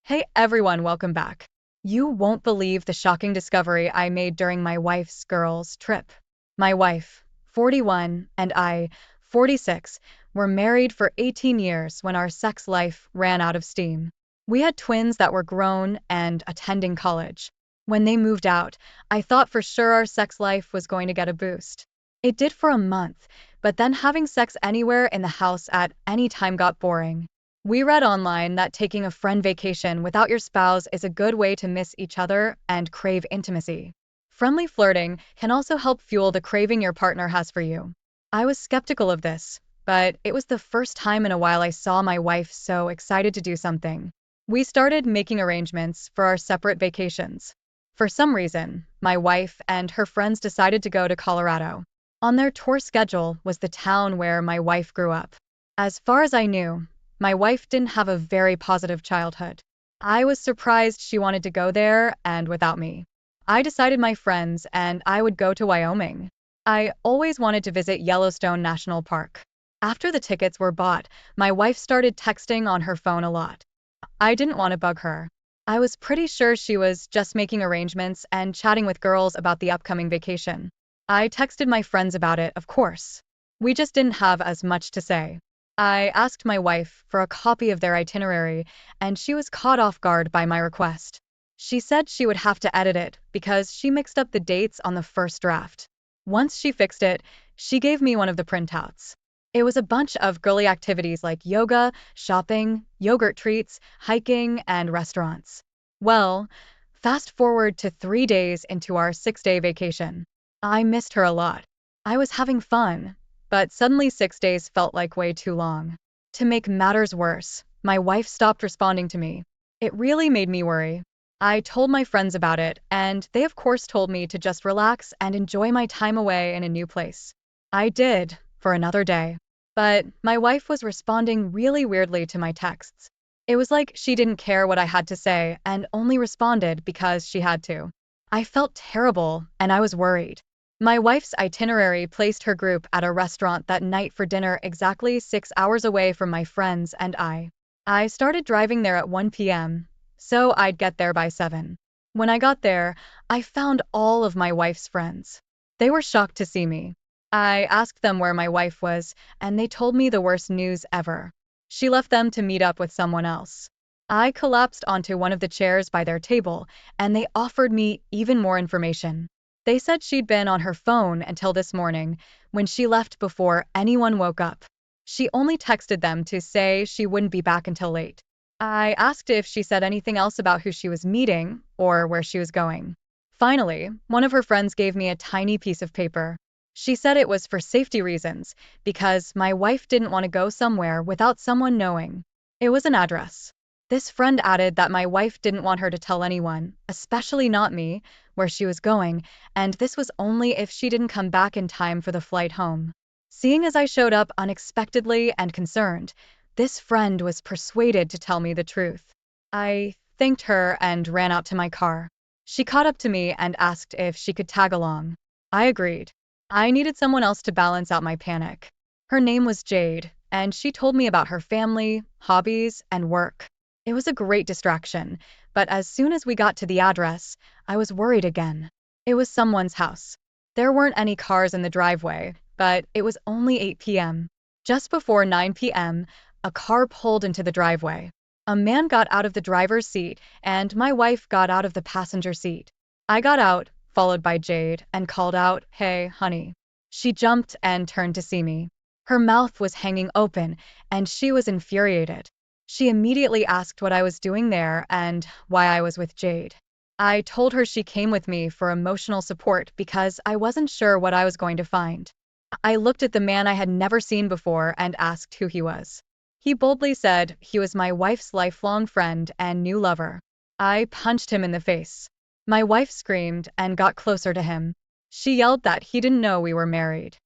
Hey everyone, welcome back. You won't believe the shocking discovery I made during my wife's girls' trip. My wife, 41, and I, 46, were married for 18 years when our sex life ran out of steam. We had twins that were grown and attending college. When they moved out, I thought for sure our sex life was going to get a boost. It did for a month, but then having sex anywhere in the house at any time got boring. We read online that taking a friend vacation without your spouse is a good way to miss each other and crave intimacy. Friendly flirting can also help fuel the craving your partner has for you. I was skeptical of this, but it was the first time in a while I saw my wife so excited to do something. We started making arrangements for our separate vacations. For some reason, my wife and her friends decided to go to Colorado. On their tour schedule was the town where my wife grew up. As far as I knew, my wife didn't have a very positive childhood. I was surprised she wanted to go there and without me. I decided my friends and I would go to Wyoming. I always wanted to visit Yellowstone National Park. After the tickets were bought, my wife started texting on her phone a lot. I didn't want to bug her. I was pretty sure she was just making arrangements and chatting with girls about the upcoming vacation. I texted my friends about it, of course. We just didn't have as much to say. I asked my wife for a copy of their itinerary, and she was caught off guard by my request. She said she would have to edit it because she mixed up the dates on the first draft. Once she fixed it, she gave me one of the printouts. It was a bunch of girly activities like yoga, shopping, yogurt treats, hiking, and restaurants. Well, fast forward to 3 days into our 6-day vacation. I missed her a lot. I was having fun, but suddenly 6 days felt like way too long. To make matters worse, my wife stopped responding to me. It really made me worry. I told my friends about it, and they of course told me to just relax and enjoy my time away in a new place. I did, for another day. But my wife was responding really weirdly to my texts. It was like she didn't care what I had to say and only responded because she had to. I felt terrible, and I was worried. My wife's itinerary placed her group at a restaurant that night for dinner exactly 6 hours away from my friends and I. I started driving there at 1 p.m., so I'd get there by 7. When I got there, I found all of my wife's friends. They were shocked to see me. I asked them where my wife was, and they told me the worst news ever. She left them to meet up with someone else. I collapsed onto one of the chairs by their table, and they offered me even more information. They said she'd been on her phone until this morning, when she left before anyone woke up. She only texted them to say she wouldn't be back until late. I asked if she said anything else about who she was meeting or where she was going. Finally, one of her friends gave me a tiny piece of paper. She said it was for safety reasons, because my wife didn't want to go somewhere without someone knowing. It was an address. This friend added that my wife didn't want her to tell anyone, especially not me, where she was going, and this was only if she didn't come back in time for the flight home. Seeing as I showed up unexpectedly and concerned, this friend was persuaded to tell me the truth. I thanked her and ran out to my car. She caught up to me and asked if she could tag along. I agreed. I needed someone else to balance out my panic. Her name was Jade, and she told me about her family, hobbies, and work. It was a great distraction, but as soon as we got to the address, I was worried again. It was someone's house. There weren't any cars in the driveway, but it was only 8 p.m. Just before 9 p.m., a car pulled into the driveway. A man got out of the driver's seat, and my wife got out of the passenger seat. I got out, followed by Jade, and called out, "Hey, honey." She jumped and turned to see me. Her mouth was hanging open, and she was infuriated. She immediately asked what I was doing there and why I was with Jade. I told her she came with me for emotional support because I wasn't sure what I was going to find. I looked at the man I had never seen before and asked who he was. He boldly said he was my wife's lifelong friend and new lover. I punched him in the face. My wife screamed and got closer to him. She yelled that he didn't know we were married.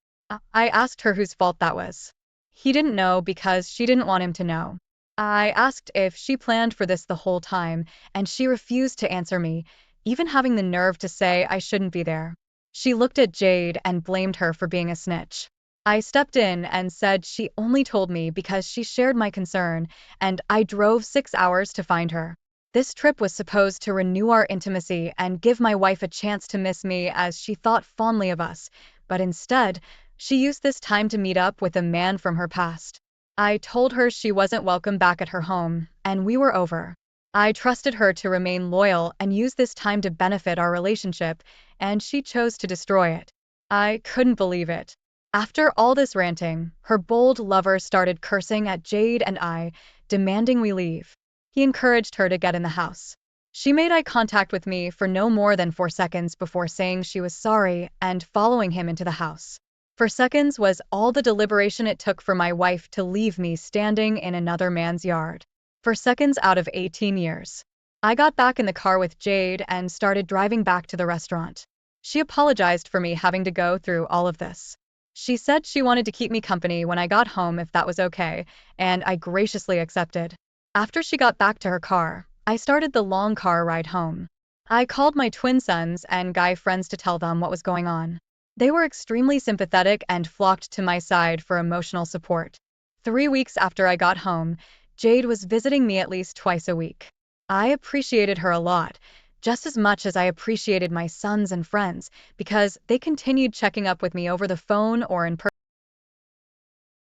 I asked her whose fault that was. He didn't know because she didn't want him to know. I asked if she planned for this the whole time, and she refused to answer me, even having the nerve to say I shouldn't be there. She looked at Jade and blamed her for being a snitch. I stepped in and said she only told me because she shared my concern, and I drove 6 hours to find her. This trip was supposed to renew our intimacy and give my wife a chance to miss me as she thought fondly of us, but instead, she used this time to meet up with a man from her past. I told her she wasn't welcome back at her home, and we were over. I trusted her to remain loyal and use this time to benefit our relationship, and she chose to destroy it. I couldn't believe it. After all this ranting, her bold lover started cursing at Jade and I, demanding we leave. He encouraged her to get in the house. She made eye contact with me for no more than 4 seconds before saying she was sorry and following him into the house. 4 seconds was all the deliberation it took for my wife to leave me standing in another man's yard. 4 seconds out of 18 years. I got back in the car with Jade and started driving back to the restaurant. She apologized for me having to go through all of this. She said she wanted to keep me company when I got home if that was okay, and I graciously accepted. After she got back to her car, I started the long car ride home. I called my twin sons and guy friends to tell them what was going on. They were extremely sympathetic and flocked to my side for emotional support. 3 weeks after I got home, Jade was visiting me at least twice a week. I appreciated her a lot, just as much as I appreciated my sons and friends, because they continued checking up with me over the phone or in person.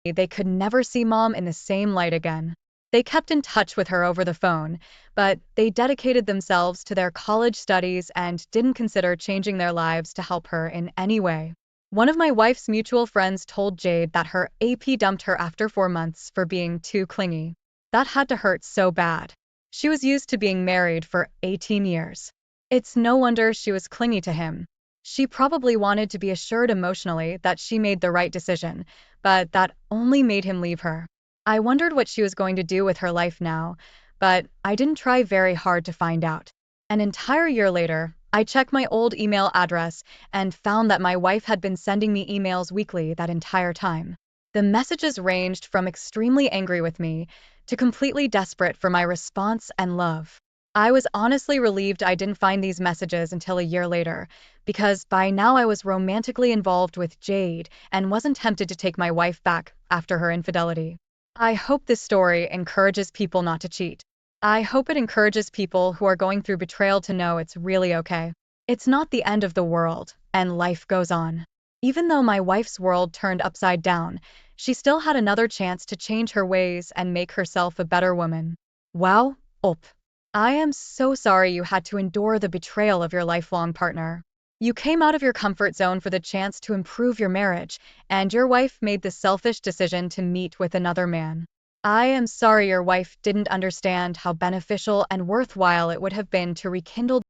They could never see Mom in the same light again. They kept in touch with her over the phone, but they dedicated themselves to their college studies and didn't consider changing their lives to help her in any way. One of my wife's mutual friends told Jade that her AP dumped her after 4 months for being too clingy. That had to hurt so bad. She was used to being married for 18 years. It's no wonder she was clingy to him. She probably wanted to be assured emotionally that she made the right decision, but that only made him leave her. I wondered what she was going to do with her life now, but I didn't try very hard to find out. An entire year later, I checked my old email address and found that my wife had been sending me emails weekly that entire time. The messages ranged from extremely angry with me to completely desperate for my response and love. I was honestly relieved I didn't find these messages until a year later, because by now I was romantically involved with Jade and wasn't tempted to take my wife back after her infidelity. I hope this story encourages people not to cheat. I hope it encourages people who are going through betrayal to know it's really okay. It's not the end of the world, and life goes on. Even though my wife's world turned upside down, she still had another chance to change her ways and make herself a better woman. Wow, up. I am so sorry you had to endure the betrayal of your lifelong partner. You came out of your comfort zone for the chance to improve your marriage, and your wife made the selfish decision to meet with another man. I am sorry your wife didn't understand how beneficial and worthwhile it would have been to rekindle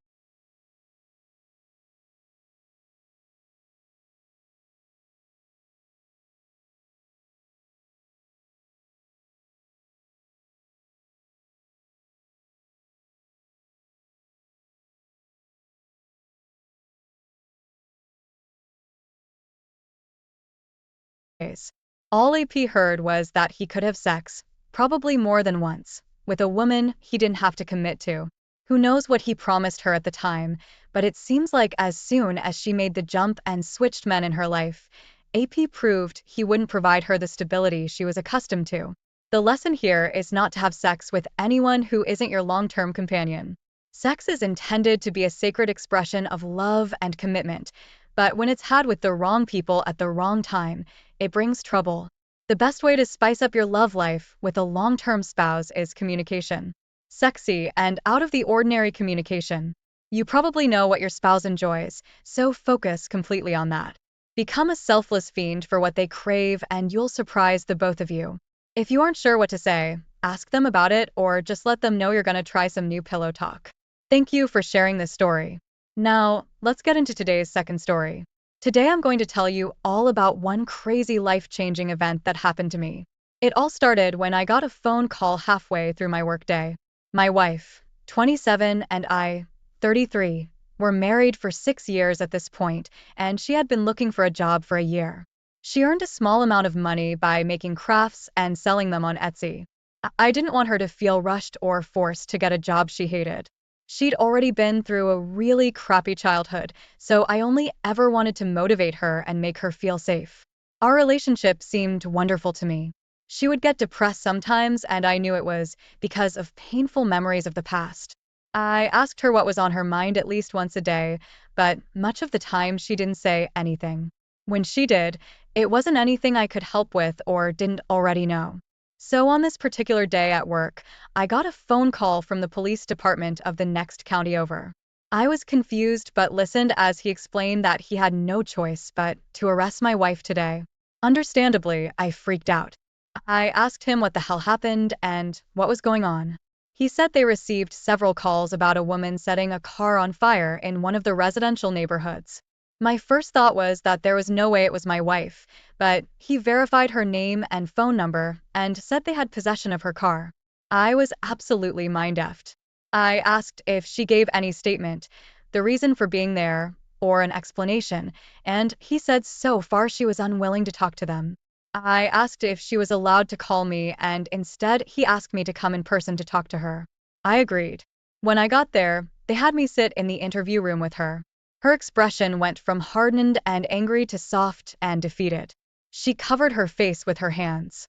days. All AP heard was that he could have sex, probably more than once, with a woman he didn't have to commit to. Who knows what he promised her at the time, but it seems like as soon as she made the jump and switched men in her life, AP proved he wouldn't provide her the stability she was accustomed to. The lesson here is not to have sex with anyone who isn't your long-term companion. Sex is intended to be a sacred expression of love and commitment, but when it's had with the wrong people at the wrong time, it brings trouble. The best way to spice up your love life with a long-term spouse is communication. Sexy and out of the ordinary communication. You probably know what your spouse enjoys, so focus completely on that. Become a selfless fiend for what they crave and you'll surprise the both of you. If you aren't sure what to say, ask them about it or just let them know you're gonna try some new pillow talk. Thank you for sharing this story. Now, let's get into today's second story. Today I'm going to tell you all about one crazy life-changing event that happened to me. It all started when I got a phone call halfway through my workday. My wife, 27, and I, 33, were married for 6 years at this point, and she had been looking for a job for a year. She earned a small amount of money by making crafts and selling them on Etsy. I didn't want her to feel rushed or forced to get a job she hated. She'd already been through a really crappy childhood, so I only ever wanted to motivate her and make her feel safe. Our relationship seemed wonderful to me. She would get depressed sometimes, and I knew it was because of painful memories of the past. I asked her what was on her mind at least once a day, but much of the time she didn't say anything. When she did, it wasn't anything I could help with or didn't already know. So on this particular day at work, I got a phone call from the police department of the next county over. I was confused but listened as he explained that he had no choice but to arrest my wife today. Understandably, I freaked out. I asked him what the hell happened and what was going on. He said they received several calls about a woman setting a car on fire in one of the residential neighborhoods. My first thought was that there was no way it was my wife, but he verified her name and phone number and said they had possession of her car. I was absolutely mind-effed. I asked if she gave any statement, the reason for being there, or an explanation, and he said so far she was unwilling to talk to them. I asked if she was allowed to call me, and instead he asked me to come in person to talk to her. I agreed. When I got there, they had me sit in the interview room with her. Her expression went from hardened and angry to soft and defeated. She covered her face with her hands.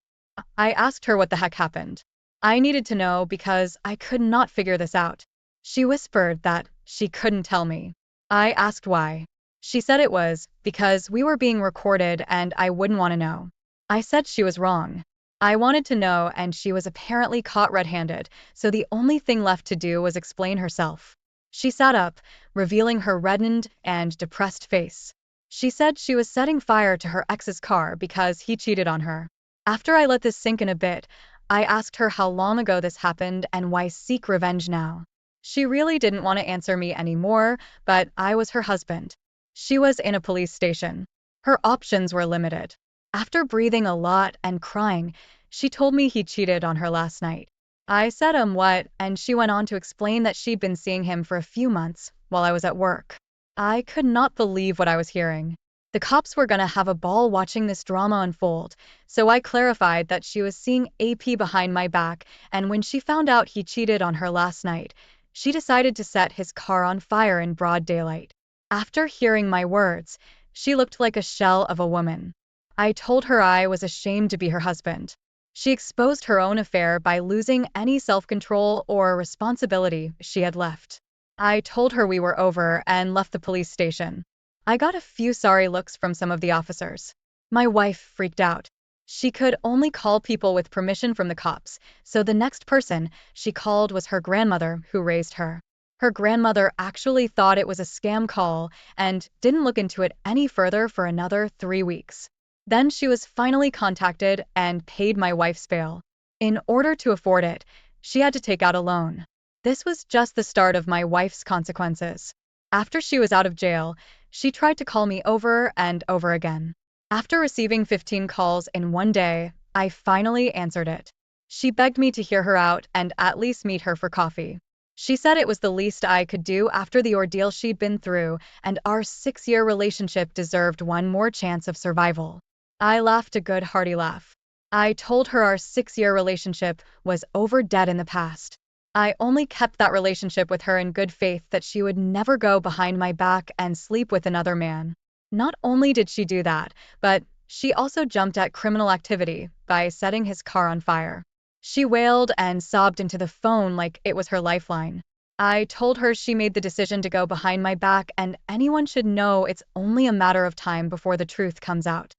I asked her what the heck happened. I needed to know because I could not figure this out. She whispered that she couldn't tell me. I asked why. She said it was because we were being recorded and I wouldn't want to know. I said she was wrong. I wanted to know, and she was apparently caught red-handed, so the only thing left to do was explain herself. She sat up, revealing her reddened and depressed face. She said she was setting fire to her ex's car because he cheated on her. After I let this sink in a bit, I asked her how long ago this happened and why seek revenge now. She really didn't want to answer me anymore, but I was her husband. She was in a police station. Her options were limited. After breathing a lot and crying, she told me he cheated on her last night. I said what, and she went on to explain that she'd been seeing him for a few months while I was at work. I could not believe what I was hearing. The cops were gonna have a ball watching this drama unfold, so I clarified that she was seeing AP behind my back, and when she found out he cheated on her last night, she decided to set his car on fire in broad daylight. After hearing my words, she looked like a shell of a woman. I told her I was ashamed to be her husband. She exposed her own affair by losing any self-control or responsibility she had left. I told her we were over and left the police station. I got a few sorry looks from some of the officers. My wife freaked out. She could only call people with permission from the cops, so the next person she called was her grandmother who raised her. Her grandmother actually thought it was a scam call and didn't look into it any further for another 3 weeks. Then she was finally contacted and paid my wife's bail. In order to afford it, she had to take out a loan. This was just the start of my wife's consequences. After she was out of jail, she tried to call me over and over again. After receiving 15 calls in one day, I finally answered it. She begged me to hear her out and at least meet her for coffee. She said it was the least I could do after the ordeal she'd been through, and our 6-year relationship deserved one more chance of survival. I laughed a good hearty laugh. I told her our 6-year relationship was over dead in the past. I only kept that relationship with her in good faith that she would never go behind my back and sleep with another man. Not only did she do that, but she also jumped at criminal activity by setting his car on fire. She wailed and sobbed into the phone like it was her lifeline. I told her she made the decision to go behind my back and anyone should know it's only a matter of time before the truth comes out.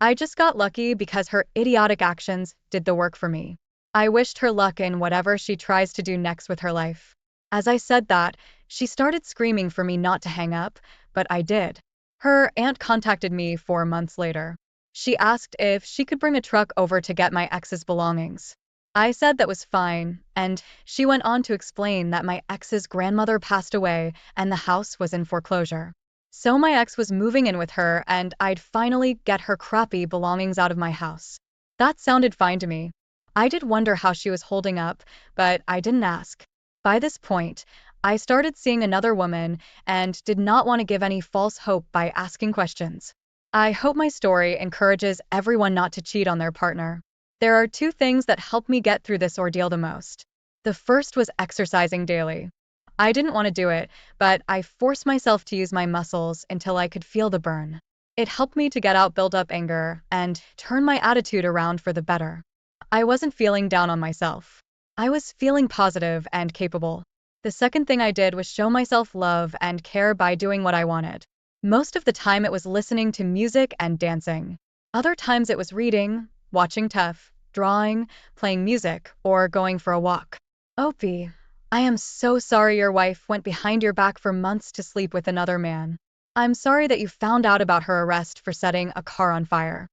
I just got lucky because her idiotic actions did the work for me. I wished her luck in whatever she tries to do next with her life. As I said that, she started screaming for me not to hang up, but I did. Her aunt contacted me 4 months later. She asked if she could bring a truck over to get my ex's belongings. I said that was fine, and she went on to explain that my ex's grandmother passed away and the house was in foreclosure. So my ex was moving in with her and I'd finally get her crappy belongings out of my house. That sounded fine to me. I did wonder how she was holding up, but I didn't ask. By this point, I started seeing another woman and did not want to give any false hope by asking questions. I hope my story encourages everyone not to cheat on their partner. There are 2 things that helped me get through this ordeal the most. The first was exercising daily. I didn't want to do it, but I forced myself to use my muscles until I could feel the burn. It helped me to get out built-up anger and turn my attitude around for the better. I wasn't feeling down on myself. I was feeling positive and capable. The second thing I did was show myself love and care by doing what I wanted. Most of the time it was listening to music and dancing. Other times it was reading, watching TEF, drawing, playing music, or going for a walk. Opie, I am so sorry your wife went behind your back for months to sleep with another man. I'm sorry that you found out about her arrest for setting a car on fire.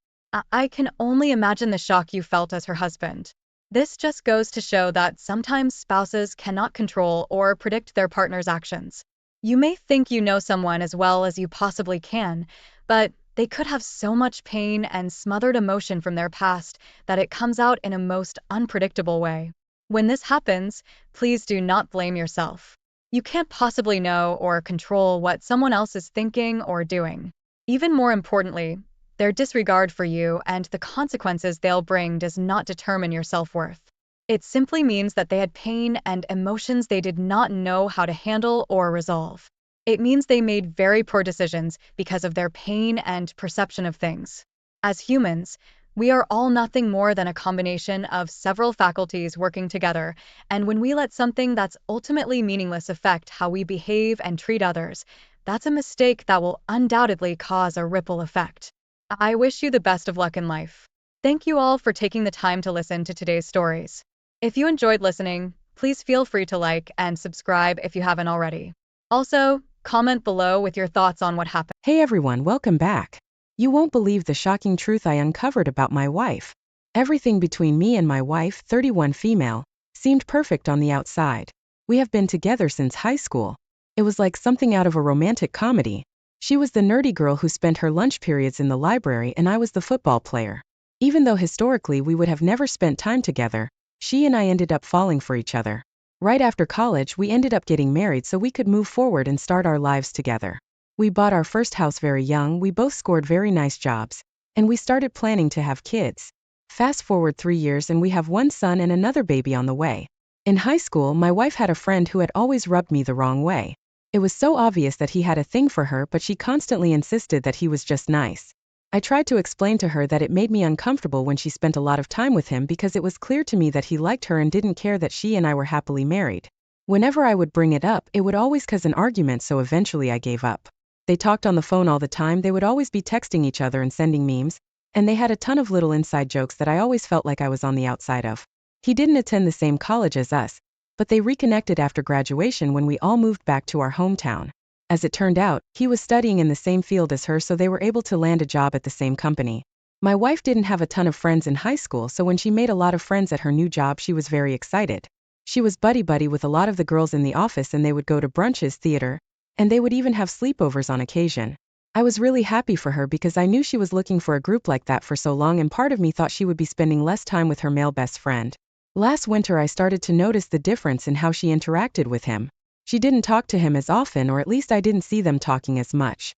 I can only imagine the shock you felt as her husband. This just goes to show that sometimes spouses cannot control or predict their partner's actions. You may think you know someone as well as you possibly can, but they could have so much pain and smothered emotion from their past that it comes out in a most unpredictable way. When this happens, please do not blame yourself. You can't possibly know or control what someone else is thinking or doing. Even more importantly, their disregard for you and the consequences they'll bring does not determine your self-worth. It simply means that they had pain and emotions they did not know how to handle or resolve. It means they made very poor decisions because of their pain and perception of things. As humans, we are all nothing more than a combination of several faculties working together, and when we let something that's ultimately meaningless affect how we behave and treat others, that's a mistake that will undoubtedly cause a ripple effect. I wish you the best of luck in life. Thank you all for taking the time to listen to today's stories. If you enjoyed listening, please feel free to like and subscribe if you haven't already. Also, comment below with your thoughts on what happened. Hey everyone, welcome back. You won't believe the shocking truth I uncovered about my wife. Everything between me and my wife, 31 female, seemed perfect on the outside. We have been together since high school. It was like something out of a romantic comedy. She was the nerdy girl who spent her lunch periods in the library and I was the football player. Even though historically we would have never spent time together, she and I ended up falling for each other. Right after college we ended up getting married so we could move forward and start our lives together. We bought our first house very young, we both scored very nice jobs, and we started planning to have kids. Fast forward 3 years and we have one son and another baby on the way. In high school my wife had a friend who had always rubbed me the wrong way. It was so obvious that he had a thing for her, but she constantly insisted that he was just nice. I tried to explain to her that it made me uncomfortable when she spent a lot of time with him because it was clear to me that he liked her and didn't care that she and I were happily married. Whenever I would bring it up, it would always cause an argument, so eventually I gave up. They talked on the phone all the time, they would always be texting each other and sending memes, and they had a ton of little inside jokes that I always felt like I was on the outside of. He didn't attend the same college as us, but they reconnected after graduation when we all moved back to our hometown. As it turned out, he was studying in the same field as her, so they were able to land a job at the same company. My wife didn't have a ton of friends in high school, so when she made a lot of friends at her new job she was very excited. She was buddy-buddy with a lot of the girls in the office and they would go to brunches, theater, and they would even have sleepovers on occasion. I was really happy for her because I knew she was looking for a group like that for so long, and part of me thought she would be spending less time with her male best friend. Last winter I started to notice the difference in how she interacted with him. She didn't talk to him as often, or at least I didn't see them talking as much.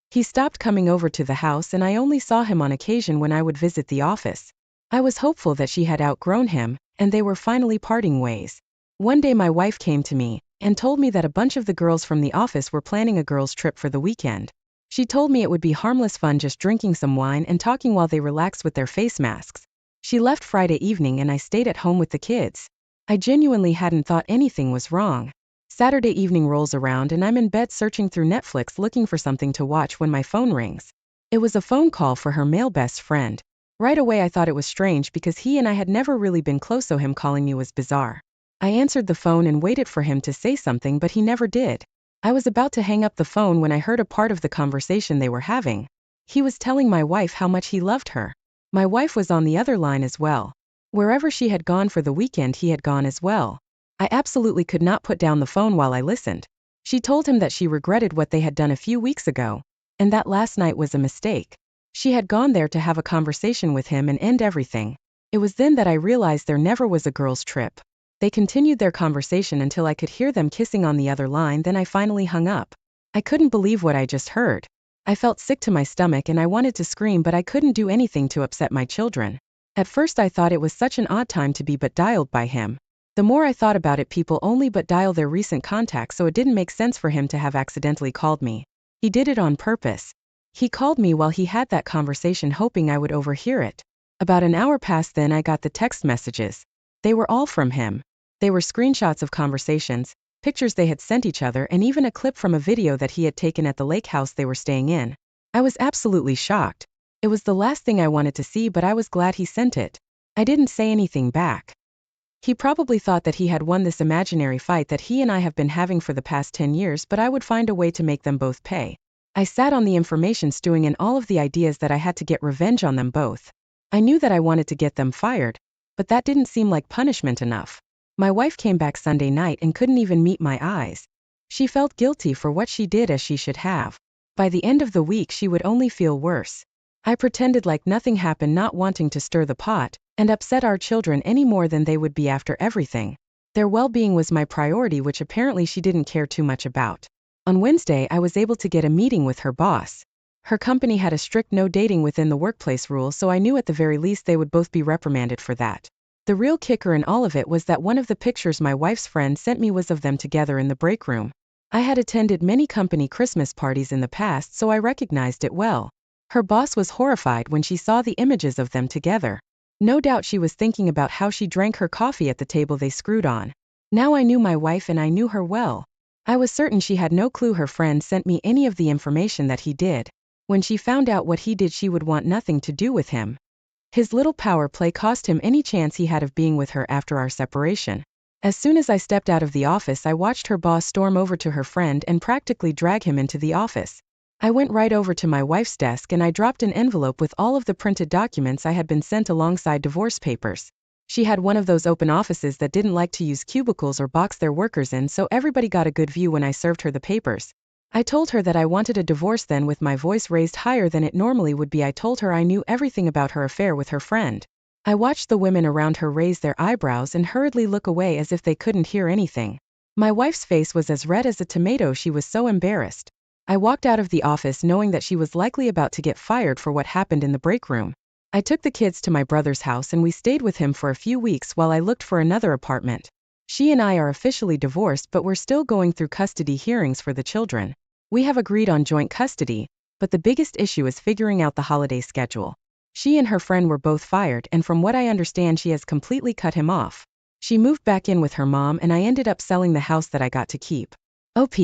He stopped coming over to the house and I only saw him on occasion when I would visit the office. I was hopeful that she had outgrown him, and they were finally parting ways. One day my wife came to me and told me that a bunch of the girls from the office were planning a girls' trip for the weekend. She told me it would be harmless fun, just drinking some wine and talking while they relaxed with their face masks. She left Friday evening and I stayed at home with the kids. I genuinely hadn't thought anything was wrong. Saturday evening rolls around and I'm in bed searching through Netflix looking for something to watch when my phone rings. It was a phone call for her male best friend. Right away I thought it was strange because he and I had never really been close, so him calling me was bizarre. I answered the phone and waited for him to say something, but he never did. I was about to hang up the phone when I heard a part of the conversation they were having. He was telling my wife how much he loved her. My wife was on the other line as well. Wherever she had gone for the weekend he had gone as well. I absolutely could not put down the phone while I listened. She told him that she regretted what they had done a few weeks ago, and that last night was a mistake. She had gone there to have a conversation with him and end everything. It was then that I realized there never was a girls' trip. They continued their conversation until I could hear them kissing on the other line, then I finally hung up. I couldn't believe what I just heard. I felt sick to my stomach and I wanted to scream, but I couldn't do anything to upset my children. At first I thought it was such an odd time to be but dialed by him. The more I thought about it, people only but dial their recent contacts, so it didn't make sense for him to have accidentally called me. He did it on purpose. He called me while he had that conversation, hoping I would overhear it. About an hour passed, then I got the text messages. They were all from him. They were screenshots of conversations, pictures they had sent each other, and even a clip from a video that he had taken at the lake house they were staying in. I was absolutely shocked. It was the last thing I wanted to see, but I was glad he sent it. I didn't say anything back. He probably thought that he had won this imaginary fight that he and I have been having for the past 10 years, but I would find a way to make them both pay. I sat on the information stewing in all of the ideas that I had to get revenge on them both. I knew that I wanted to get them fired, but that didn't seem like punishment enough. My wife came back Sunday night and couldn't even meet my eyes. She felt guilty for what she did, as she should have. By the end of the week she would only feel worse. I pretended like nothing happened, not wanting to stir the pot and upset our children any more than they would be after everything. Their well-being was my priority, which apparently she didn't care too much about. On Wednesday I was able to get a meeting with her boss. Her company had a strict no dating within the workplace rule, so I knew at the very least they would both be reprimanded for that. The real kicker in all of it was that one of the pictures my wife's friend sent me was of them together in the break room. I had attended many company Christmas parties in the past, so I recognized it well. Her boss was horrified when she saw the images of them together. No doubt she was thinking about how she drank her coffee at the table they screwed on. Now I knew my wife, and I knew her well. I was certain she had no clue her friend sent me any of the information that he did. When she found out what he did, she would want nothing to do with him. His little power play cost him any chance he had of being with her after our separation. As soon as I stepped out of the office, I watched her boss storm over to her friend and practically drag him into the office. I went right over to my wife's desk and I dropped an envelope with all of the printed documents I had been sent alongside divorce papers. She had one of those open offices that didn't like to use cubicles or box their workers in, so everybody got a good view when I served her the papers. I told her that I wanted a divorce, then with my voice raised higher than it normally would be I told her I knew everything about her affair with her friend. I watched the women around her raise their eyebrows and hurriedly look away as if they couldn't hear anything. My wife's face was as red as a tomato, she was so embarrassed. I walked out of the office knowing that she was likely about to get fired for what happened in the break room. I took the kids to my brother's house and we stayed with him for a few weeks while I looked for another apartment. She and I are officially divorced, but we're still going through custody hearings for the children. We have agreed on joint custody, but the biggest issue is figuring out the holiday schedule. She and her friend were both fired, and from what I understand, she has completely cut him off. She moved back in with her mom, and I ended up selling the house that I got to keep. OP.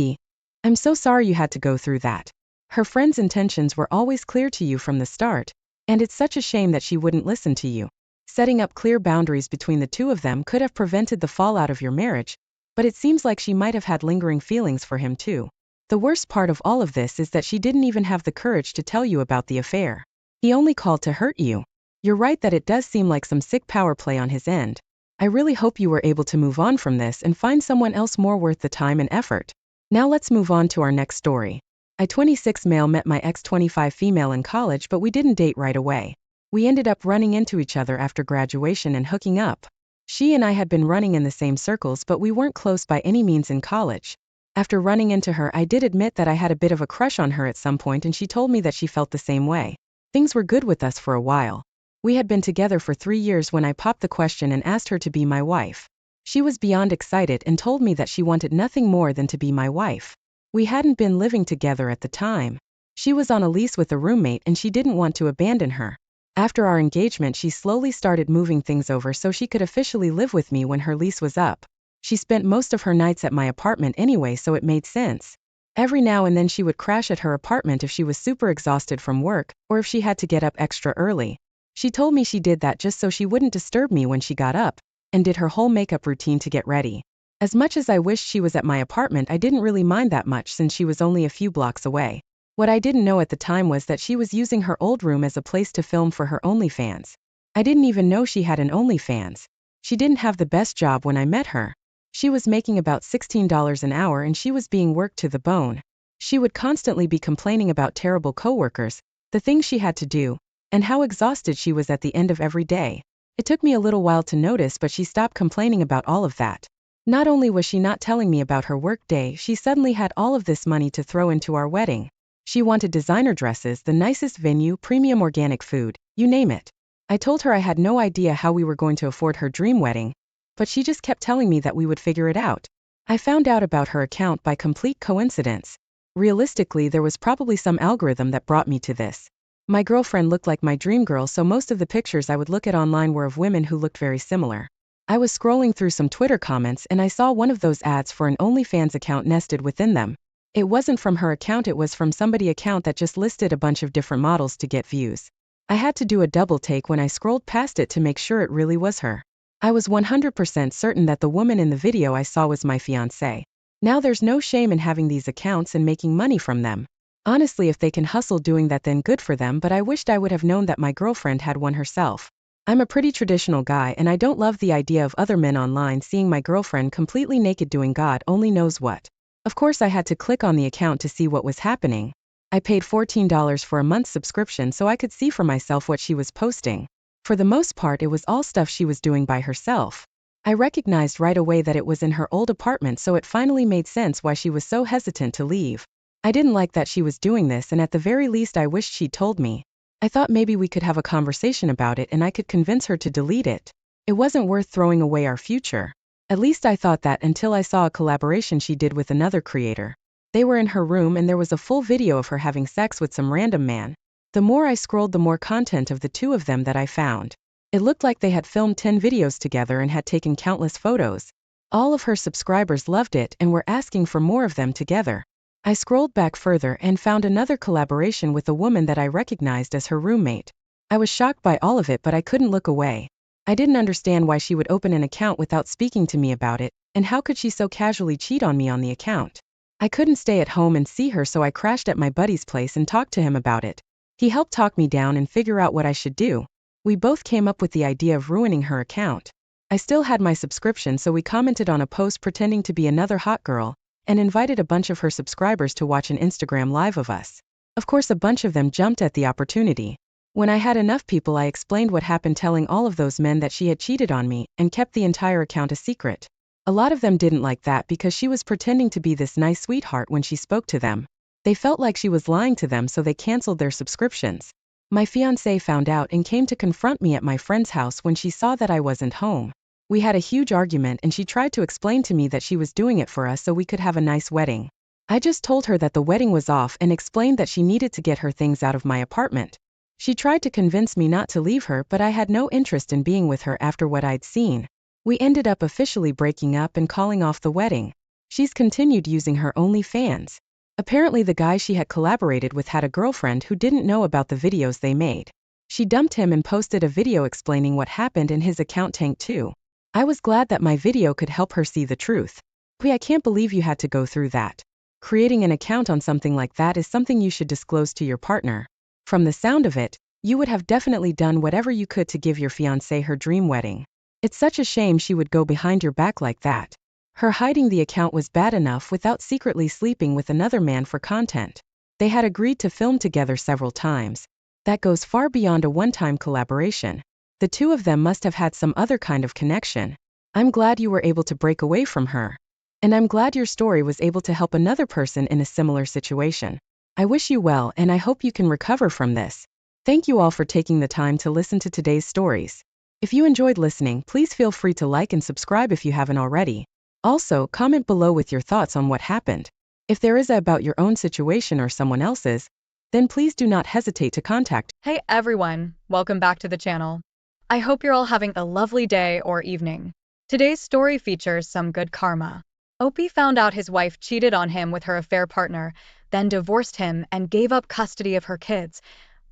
I'm so sorry you had to go through that. Her friend's intentions were always clear to you from the start, and it's such a shame that she wouldn't listen to you. Setting up clear boundaries between the two of them could have prevented the fallout of your marriage, but it seems like she might have had lingering feelings for him too. The worst part of all of this is that she didn't even have the courage to tell you about the affair. He only called to hurt you. You're right that it does seem like some sick power play on his end. I really hope you were able to move on from this and find someone else more worth the time and effort. Now let's move on to our next story. I 26 male met my ex 25 female in college, but we didn't date right away. We ended up running into each other after graduation and hooking up. She and I had been running in the same circles, but we weren't close by any means in college. After running into her, I did admit that I had a bit of a crush on her at some point, and she told me that she felt the same way. Things were good with us for a while. We had been together for 3 years when I popped the question and asked her to be my wife. She was beyond excited and told me that she wanted nothing more than to be my wife. We hadn't been living together at the time. She was on a lease with a roommate and she didn't want to abandon her. After our engagement, she slowly started moving things over so she could officially live with me when her lease was up. She spent most of her nights at my apartment anyway, so it made sense. Every now and then she would crash at her apartment if she was super exhausted from work or if she had to get up extra early. She told me she did that just so she wouldn't disturb me when she got up, and did her whole makeup routine to get ready. As much as I wished she was at my apartment, I didn't really mind that much since she was only a few blocks away. What I didn't know at the time was that she was using her old room as a place to film for her OnlyFans. I didn't even know she had an OnlyFans. She didn't have the best job when I met her. She was making about $16 an hour and she was being worked to the bone. She would constantly be complaining about terrible coworkers, the things she had to do, and how exhausted she was at the end of every day. It took me a little while to notice, but she stopped complaining about all of that. Not only was she not telling me about her work day, she suddenly had all of this money to throw into our wedding. She wanted designer dresses, the nicest venue, premium organic food, you name it. I told her I had no idea how we were going to afford her dream wedding, but she just kept telling me that we would figure it out. I found out about her account by complete coincidence. Realistically, there was probably some algorithm that brought me to this. My girlfriend looked like my dream girl, so most of the pictures I would look at online were of women who looked very similar. I was scrolling through some Twitter comments and I saw one of those ads for an OnlyFans account nested within them. It wasn't from her account, it was from somebody's account that just listed a bunch of different models to get views. I had to do a double take when I scrolled past it to make sure it really was her. I was 100% certain that the woman in the video I saw was my fiancé. Now there's no shame in having these accounts and making money from them. Honestly, if they can hustle doing that, then good for them, but I wished I would have known that my girlfriend had one herself. I'm a pretty traditional guy and I don't love the idea of other men online seeing my girlfriend completely naked doing God only knows what. Of course I had to click on the account to see what was happening. I paid $14 for a month's subscription so I could see for myself what she was posting. For the most part it was all stuff she was doing by herself. I recognized right away that it was in her old apartment, so it finally made sense why she was so hesitant to leave. I didn't like that she was doing this, and at the very least I wished she'd told me. I thought maybe we could have a conversation about it and I could convince her to delete it. It wasn't worth throwing away our future. At least I thought that until I saw a collaboration she did with another creator. They were in her room and there was a full video of her having sex with some random man. The more I scrolled, the more content of the two of them that I found. It looked like they had filmed 10 videos together and had taken countless photos. All of her subscribers loved it and were asking for more of them together. I scrolled back further and found another collaboration with a woman that I recognized as her roommate. I was shocked by all of it, but I couldn't look away. I didn't understand why she would open an account without speaking to me about it, and how could she so casually cheat on me on the account? I couldn't stay at home and see her, so I crashed at my buddy's place and talked to him about it. He helped talk me down and figure out what I should do. We both came up with the idea of ruining her account. I still had my subscription, so we commented on a post pretending to be another hot girl, and invited a bunch of her subscribers to watch an Instagram live of us. Of course, a bunch of them jumped at the opportunity. When I had enough people, I explained what happened, telling all of those men that she had cheated on me, and kept the entire account a secret. A lot of them didn't like that because she was pretending to be this nice sweetheart when she spoke to them. They felt like she was lying to them, so they canceled their subscriptions. My fiancé found out and came to confront me at my friend's house when she saw that I wasn't home. We had a huge argument and she tried to explain to me that she was doing it for us so we could have a nice wedding. I just told her that the wedding was off and explained that she needed to get her things out of my apartment. She tried to convince me not to leave her, but I had no interest in being with her after what I'd seen. We ended up officially breaking up and calling off the wedding. She's continued using her OnlyFans. Apparently the guy she had collaborated with had a girlfriend who didn't know about the videos they made. She dumped him and posted a video explaining what happened, and his account tanked too. I was glad that my video could help her see the truth. I can't believe you had to go through that. Creating an account on something like that is something you should disclose to your partner. From the sound of it, you would have definitely done whatever you could to give your fiancé her dream wedding. It's such a shame she would go behind your back like that. Her hiding the account was bad enough without secretly sleeping with another man for content. They had agreed to film together several times. That goes far beyond a one-time collaboration. The two of them must have had some other kind of connection. I'm glad you were able to break away from her. And I'm glad your story was able to help another person in a similar situation. I wish you well and I hope you can recover from this. Thank you all for taking the time to listen to today's stories. If you enjoyed listening, please feel free to like and subscribe if you haven't already. Also, comment below with your thoughts on what happened. If there is about your own situation or someone else's, then please do not hesitate to contact. Hey everyone, welcome back to the channel. I hope you're all having a lovely day or evening. Today's story features some good karma. Opie found out his wife cheated on him with her affair partner, then divorced him and gave up custody of her kids,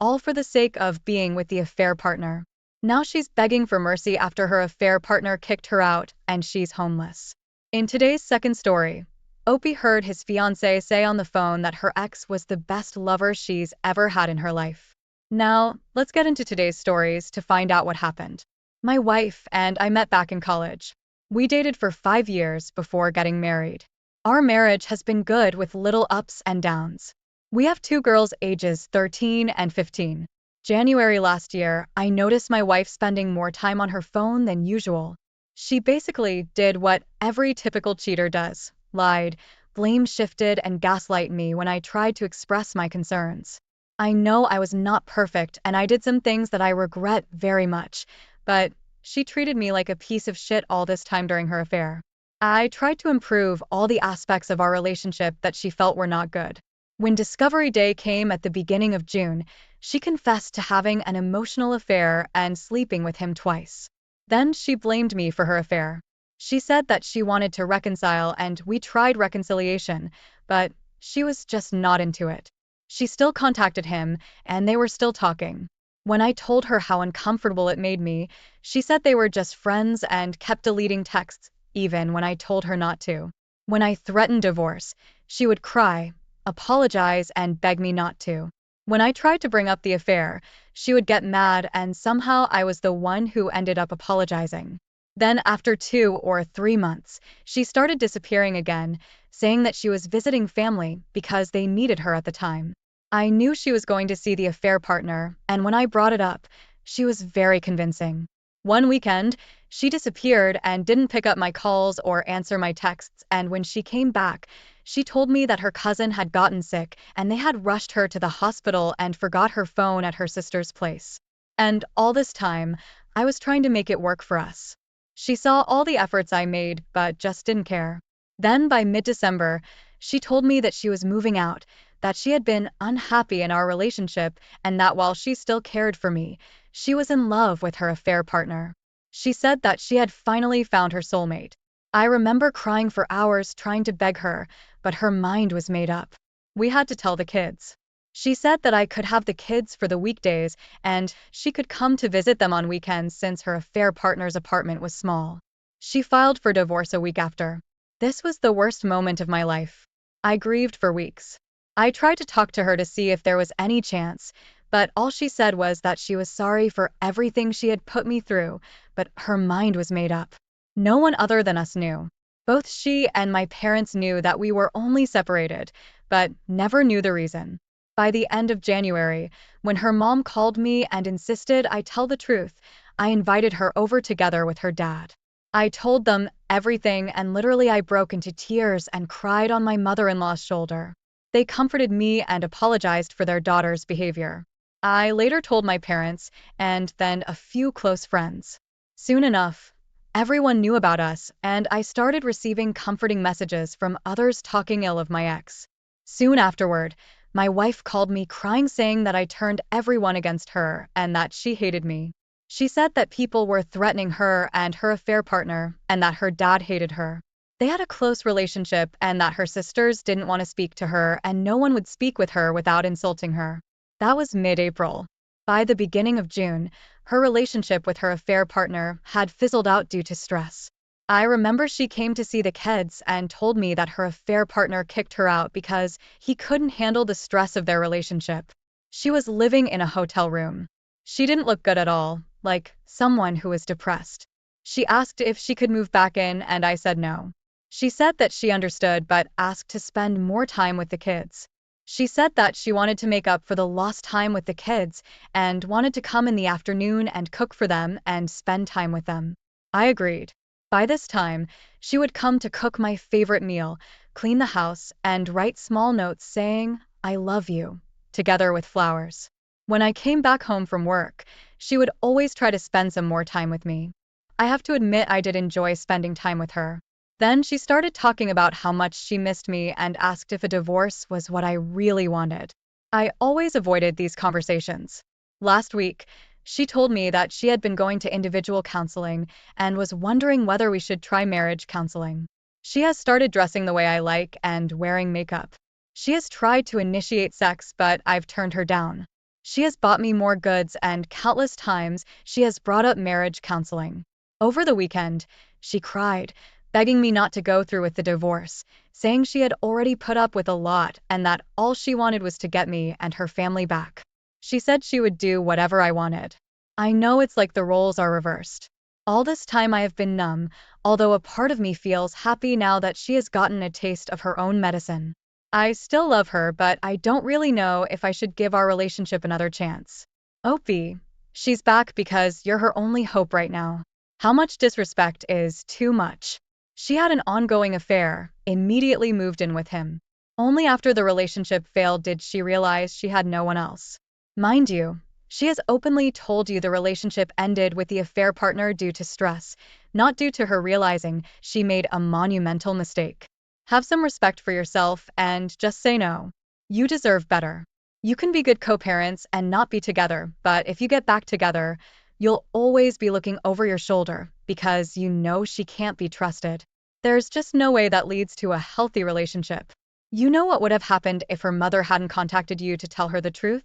all for the sake of being with the affair partner. Now she's begging for mercy after her affair partner kicked her out and she's homeless. In today's second story, Opie heard his fiancée say on the phone that her ex was the best lover she's ever had in her life. Now, let's get into today's stories to find out what happened. My wife and I met back in college. We dated for 5 years before getting married. Our marriage has been good with little ups and downs. We have 2 girls ages 13 and 15. January last year, I noticed my wife spending more time on her phone than usual. She basically did what every typical cheater does: lied, blame shifted, and gaslight me when I tried to express my concerns. I know I was not perfect and I did some things that I regret very much, but she treated me like a piece of shit all this time during her affair. I tried to improve all the aspects of our relationship that she felt were not good. When Discovery Day came at the beginning of June, she confessed to having an emotional affair and sleeping with him twice. Then she blamed me for her affair. She said that she wanted to reconcile and we tried reconciliation, but she was just not into it. She still contacted him and they were still talking. When I told her how uncomfortable it made me, she said they were just friends and kept deleting texts, even when I told her not to. When I threatened divorce, she would cry, apologize, and beg me not to. When I tried to bring up the affair, she would get mad and somehow I was the one who ended up apologizing. Then, after 2 or 3 months, she started disappearing again, saying that she was visiting family because they needed her at the time. I knew she was going to see the affair partner, and when I brought it up, she was very convincing. One weekend, she disappeared and didn't pick up my calls or answer my texts, and when she came back, she told me that her cousin had gotten sick and they had rushed her to the hospital and forgot her phone at her sister's place. And all this time, I was trying to make it work for us. She saw all the efforts I made, but just didn't care. Then, by mid-December, she told me that she was moving out, that she had been unhappy in our relationship, and that while she still cared for me, she was in love with her affair partner. She said that she had finally found her soulmate. I remember crying for hours trying to beg her, but her mind was made up. We had to tell the kids. She said that I could have the kids for the weekdays and she could come to visit them on weekends since her affair partner's apartment was small. She filed for divorce a week after. This was the worst moment of my life. I grieved for weeks. I tried to talk to her to see if there was any chance, but all she said was that she was sorry for everything she had put me through, but her mind was made up. No one other than us knew. Both she and my parents knew that we were only separated, but never knew the reason. By the end of January, when her mom called me and insisted I tell the truth, I invited her over together with her dad. I told them everything and literally I broke into tears and cried on my mother-in-law's shoulder. They comforted me and apologized for their daughter's behavior. I later told my parents, and then a few close friends. Soon enough, everyone knew about us, and I started receiving comforting messages from others talking ill of my ex. Soon afterward, my wife called me crying saying that I turned everyone against her and that she hated me. She said that people were threatening her and her affair partner, and that her dad hated her. They had a close relationship and that her sisters didn't want to speak to her and no one would speak with her without insulting her. That was mid-April. By the beginning of June, her relationship with her affair partner had fizzled out due to stress. I remember she came to see the kids and told me that her affair partner kicked her out because he couldn't handle the stress of their relationship. She was living in a hotel room. She didn't look good at all, like someone who was depressed. She asked if she could move back in and I said no. She said that she understood but asked to spend more time with the kids. She said that she wanted to make up for the lost time with the kids and wanted to come in the afternoon and cook for them and spend time with them. I agreed. By this time, she would come to cook my favorite meal, clean the house, and write small notes saying, "I love you," together with flowers. When I came back home from work, she would always try to spend some more time with me. I have to admit I did enjoy spending time with her. Then she started talking about how much she missed me and asked if a divorce was what I really wanted. I always avoided these conversations. Last week, she told me that she had been going to individual counseling and was wondering whether we should try marriage counseling. She has started dressing the way I like and wearing makeup. She has tried to initiate sex, but I've turned her down. She has bought me more goods and countless times she has brought up marriage counseling. Over the weekend, she cried, begging me not to go through with the divorce, saying she had already put up with a lot and that all she wanted was to get me and her family back. She said she would do whatever I wanted. I know it's like the roles are reversed. All this time I have been numb, although a part of me feels happy now that she has gotten a taste of her own medicine. I still love her, but I don't really know if I should give our relationship another chance. Opie, she's back because you're her only hope right now. How much disrespect is too much? She had an ongoing affair, immediately moved in with him. Only after the relationship failed did she realize she had no one else. Mind you, she has openly told you the relationship ended with the affair partner due to stress, not due to her realizing she made a monumental mistake. Have some respect for yourself and just say no. You deserve better. You can be good co-parents and not be together, but if you get back together, You'll always be looking over your shoulder because you know she can't be trusted. There's just no way that leads to a healthy relationship. You know what would have happened if her mother hadn't contacted you to tell her the truth?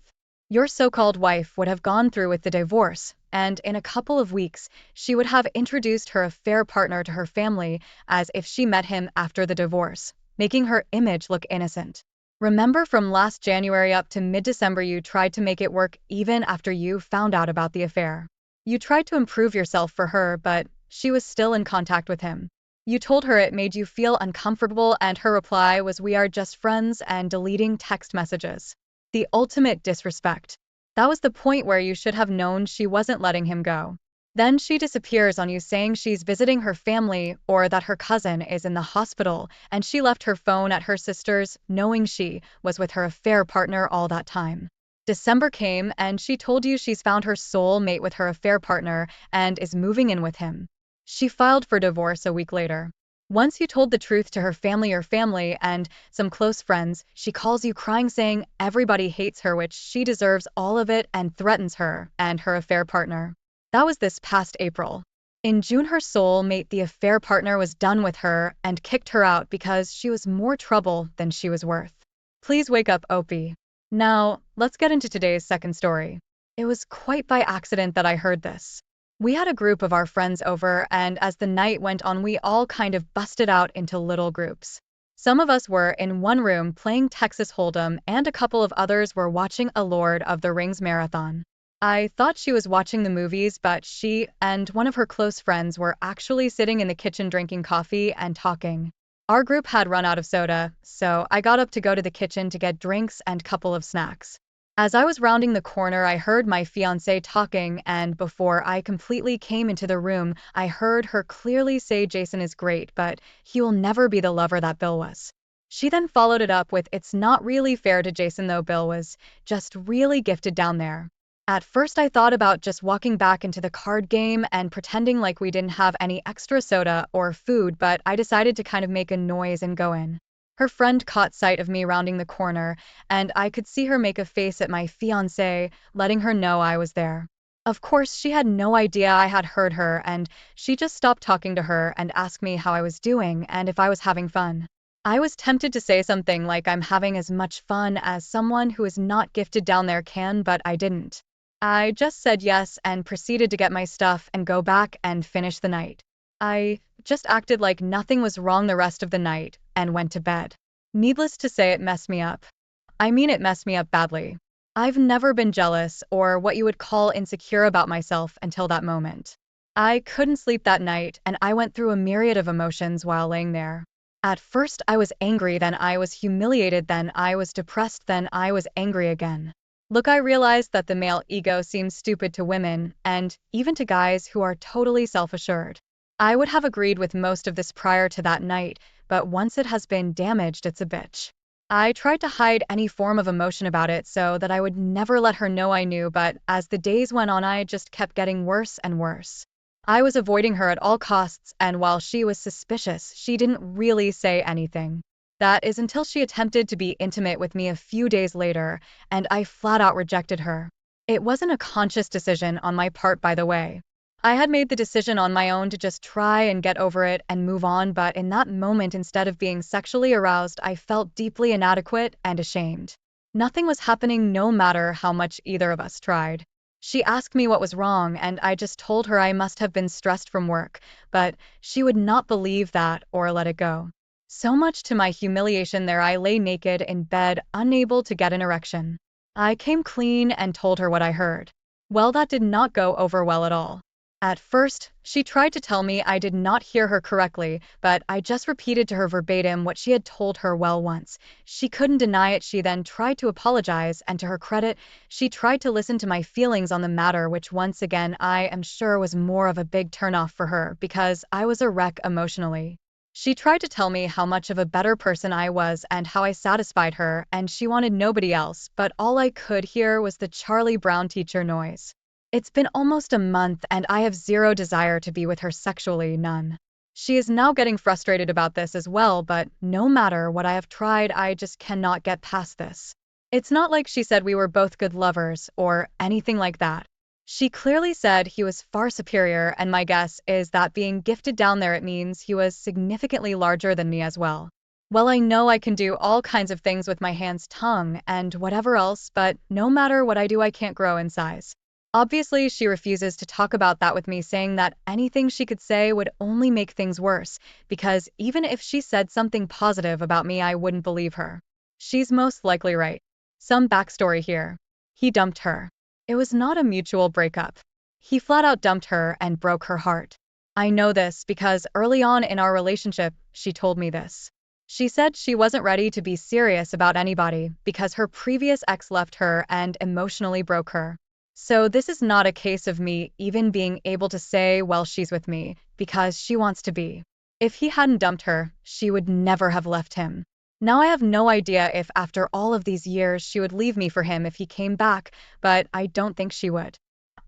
Your so-called wife would have gone through with the divorce, and in a couple of weeks, she would have introduced her affair partner to her family as if she met him after the divorce, making her image look innocent. Remember from last January up to mid-December you tried to make it work even after you found out about the affair. You tried to improve yourself for her, but she was still in contact with him. You told her it made you feel uncomfortable and her reply was we are just friends and deleting text messages. The ultimate disrespect. That was the point where you should have known she wasn't letting him go. Then she disappears on you saying she's visiting her family or that her cousin is in the hospital and she left her phone at her sister's knowing she was with her affair partner all that time. December came and she told you she's found her soul mate with her affair partner and is moving in with him. She filed for divorce a week later. Once you told the truth to her family and some close friends, she calls you crying saying everybody hates her which she deserves all of it and threatens her and her affair partner. That was this past April. In June her soul mate the affair partner was done with her and kicked her out because she was more trouble than she was worth. Please wake up, Opie. Now, let's get into today's second story. It was quite by accident that I heard this. We had a group of our friends over, and as the night went on, we all kind of busted out into little groups. Some of us were in one room playing Texas Hold'em, and a couple of others were watching a Lord of the Rings marathon. I thought she was watching the movies, but she and one of her close friends were actually sitting in the kitchen drinking coffee and talking. Our group had run out of soda, so I got up to go to the kitchen to get drinks and a couple of snacks. As I was rounding the corner, I heard my fiancé talking, and before I completely came into the room, I heard her clearly say Jason is great, but he will never be the lover that Bill was. She then followed it up with it's not really fair to Jason though Bill was just really gifted down there. At first I thought about just walking back into the card game and pretending like we didn't have any extra soda or food, but I decided to kind of make a noise and go in. Her friend caught sight of me rounding the corner, and I could see her make a face at my fiancé, letting her know I was there. Of course, she had no idea I had heard her, and she just stopped talking to her and asked me how I was doing and if I was having fun. I was tempted to say something like I'm having as much fun as someone who is not gifted down there can, but I didn't. I just said yes and proceeded to get my stuff and go back and finish the night. I just acted like nothing was wrong the rest of the night and went to bed. Needless to say, it messed me up. I mean, it messed me up badly. I've never been jealous or what you would call insecure about myself until that moment. I couldn't sleep that night, and I went through a myriad of emotions while laying there. At first, I was angry, then I was humiliated, then I was depressed, then I was angry again. Look, I realized that the male ego seems stupid to women, and even to guys who are totally self-assured. I would have agreed with most of this prior to that night, but once it has been damaged, it's a bitch. I tried to hide any form of emotion about it so that I would never let her know I knew, but as the days went on, I just kept getting worse and worse. I was avoiding her at all costs, and while she was suspicious, she didn't really say anything. That is until she attempted to be intimate with me a few days later, and I flat out rejected her. It wasn't a conscious decision on my part, by the way. I had made the decision on my own to just try and get over it and move on, but in that moment, instead of being sexually aroused, I felt deeply inadequate and ashamed. Nothing was happening no matter how much either of us tried. She asked me what was wrong, and I just told her I must have been stressed from work, but she would not believe that or let it go. So much to my humiliation, there I lay naked in bed, unable to get an erection. I came clean and told her what I heard. Well, that did not go over well at all. At first, she tried to tell me I did not hear her correctly, but I just repeated to her verbatim what she had told her well once. She couldn't deny it. She then tried to apologize, and to her credit, she tried to listen to my feelings on the matter, which once again I am sure was more of a big turnoff for her because I was a wreck emotionally. She tried to tell me how much of a better person I was and how I satisfied her, and she wanted nobody else, but all I could hear was the Charlie Brown teacher noise. It's been almost a month and I have zero desire to be with her sexually, none. She is now getting frustrated about this as well, but no matter what I have tried, I just cannot get past this. It's not like she said we were both good lovers or anything like that. She clearly said he was far superior, and my guess is that being gifted down there, it means he was significantly larger than me as well. Well, I know I can do all kinds of things with my hands, tongue, and whatever else, but no matter what I do, I can't grow in size. Obviously, she refuses to talk about that with me, saying that anything she could say would only make things worse, because even if she said something positive about me, I wouldn't believe her. She's most likely right. Some backstory here. He dumped her. It was not a mutual breakup. He flat out dumped her and broke her heart. I know this because early on in our relationship, she told me this. She said she wasn't ready to be serious about anybody because her previous ex left her and emotionally broke her. So this is not a case of me even being able to say, well, she's with me because she wants to be. If he hadn't dumped her, she would never have left him. Now I have no idea if after all of these years she would leave me for him if he came back, but I don't think she would.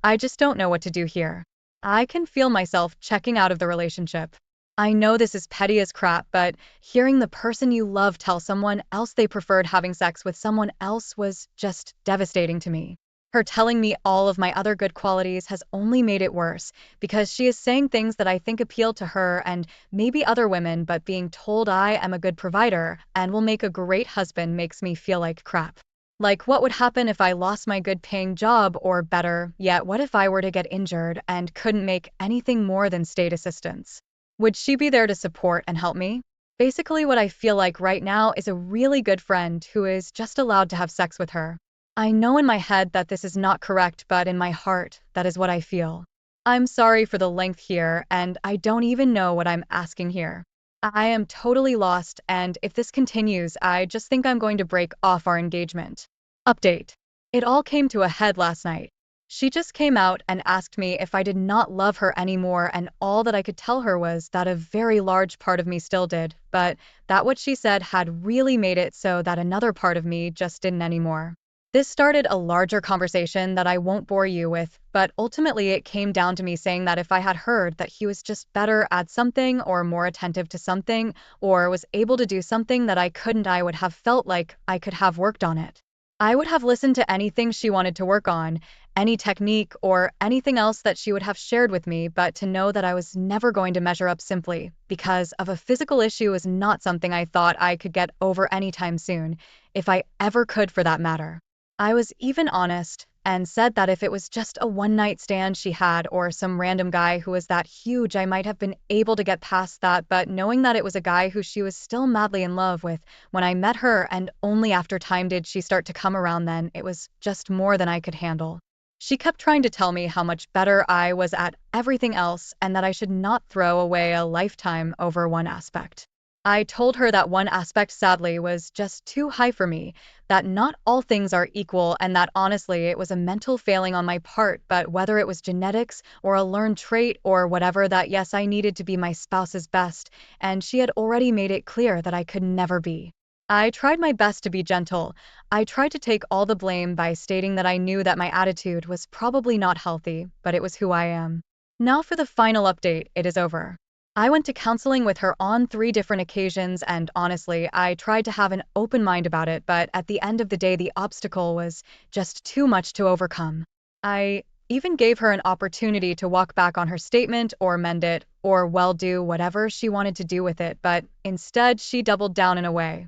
I just don't know what to do here. I can feel myself checking out of the relationship. I know this is petty as crap, but hearing the person you love tell someone else they preferred having sex with someone else was just devastating to me. Her telling me all of my other good qualities has only made it worse, because she is saying things that I think appeal to her and maybe other women, but being told I am a good provider and will make a great husband makes me feel like crap. Like, what would happen if I lost my good paying job, or better yet, what if I were to get injured and couldn't make anything more than state assistance? Would she be there to support and help me? Basically, what I feel like right now is a really good friend who is just allowed to have sex with her. I know in my head that this is not correct, but in my heart, that is what I feel. I'm sorry for the length here, and I don't even know what I'm asking here. I am totally lost, and if this continues, I just think I'm going to break off our engagement. Update. It all came to a head last night. She just came out and asked me if I did not love her anymore, and all that I could tell her was that a very large part of me still did, but that what she said had really made it so that another part of me just didn't anymore. This started a larger conversation that I won't bore you with, but ultimately it came down to me saying that if I had heard that he was just better at something or more attentive to something or was able to do something that I couldn't, I would have felt like I could have worked on it. I would have listened to anything she wanted to work on, any technique or anything else that she would have shared with me, but to know that I was never going to measure up simply because of a physical issue is not something I thought I could get over anytime soon, if I ever could for that matter. I was even honest and said that if it was just a one-night stand she had or some random guy who was that huge, I might have been able to get past that, but knowing that it was a guy who she was still madly in love with when I met her, and only after time did she start to come around, then it was just more than I could handle. She kept trying to tell me how much better I was at everything else and that I should not throw away a lifetime over one aspect. I told her that one aspect sadly was just too high for me, that not all things are equal, and that honestly it was a mental failing on my part, but whether it was genetics or a learned trait or whatever, that yes, I needed to be my spouse's best, and she had already made it clear that I could never be. I tried my best to be gentle. I tried to take all the blame by stating that I knew that my attitude was probably not healthy, but it was who I am. Now for the final update, it is over. I went to counseling with her on 3 different occasions, and honestly, I tried to have an open mind about it, but at the end of the day, the obstacle was just too much to overcome. I even gave her an opportunity to walk back on her statement or mend it, or well, do whatever she wanted to do with it, but instead she doubled down in a way.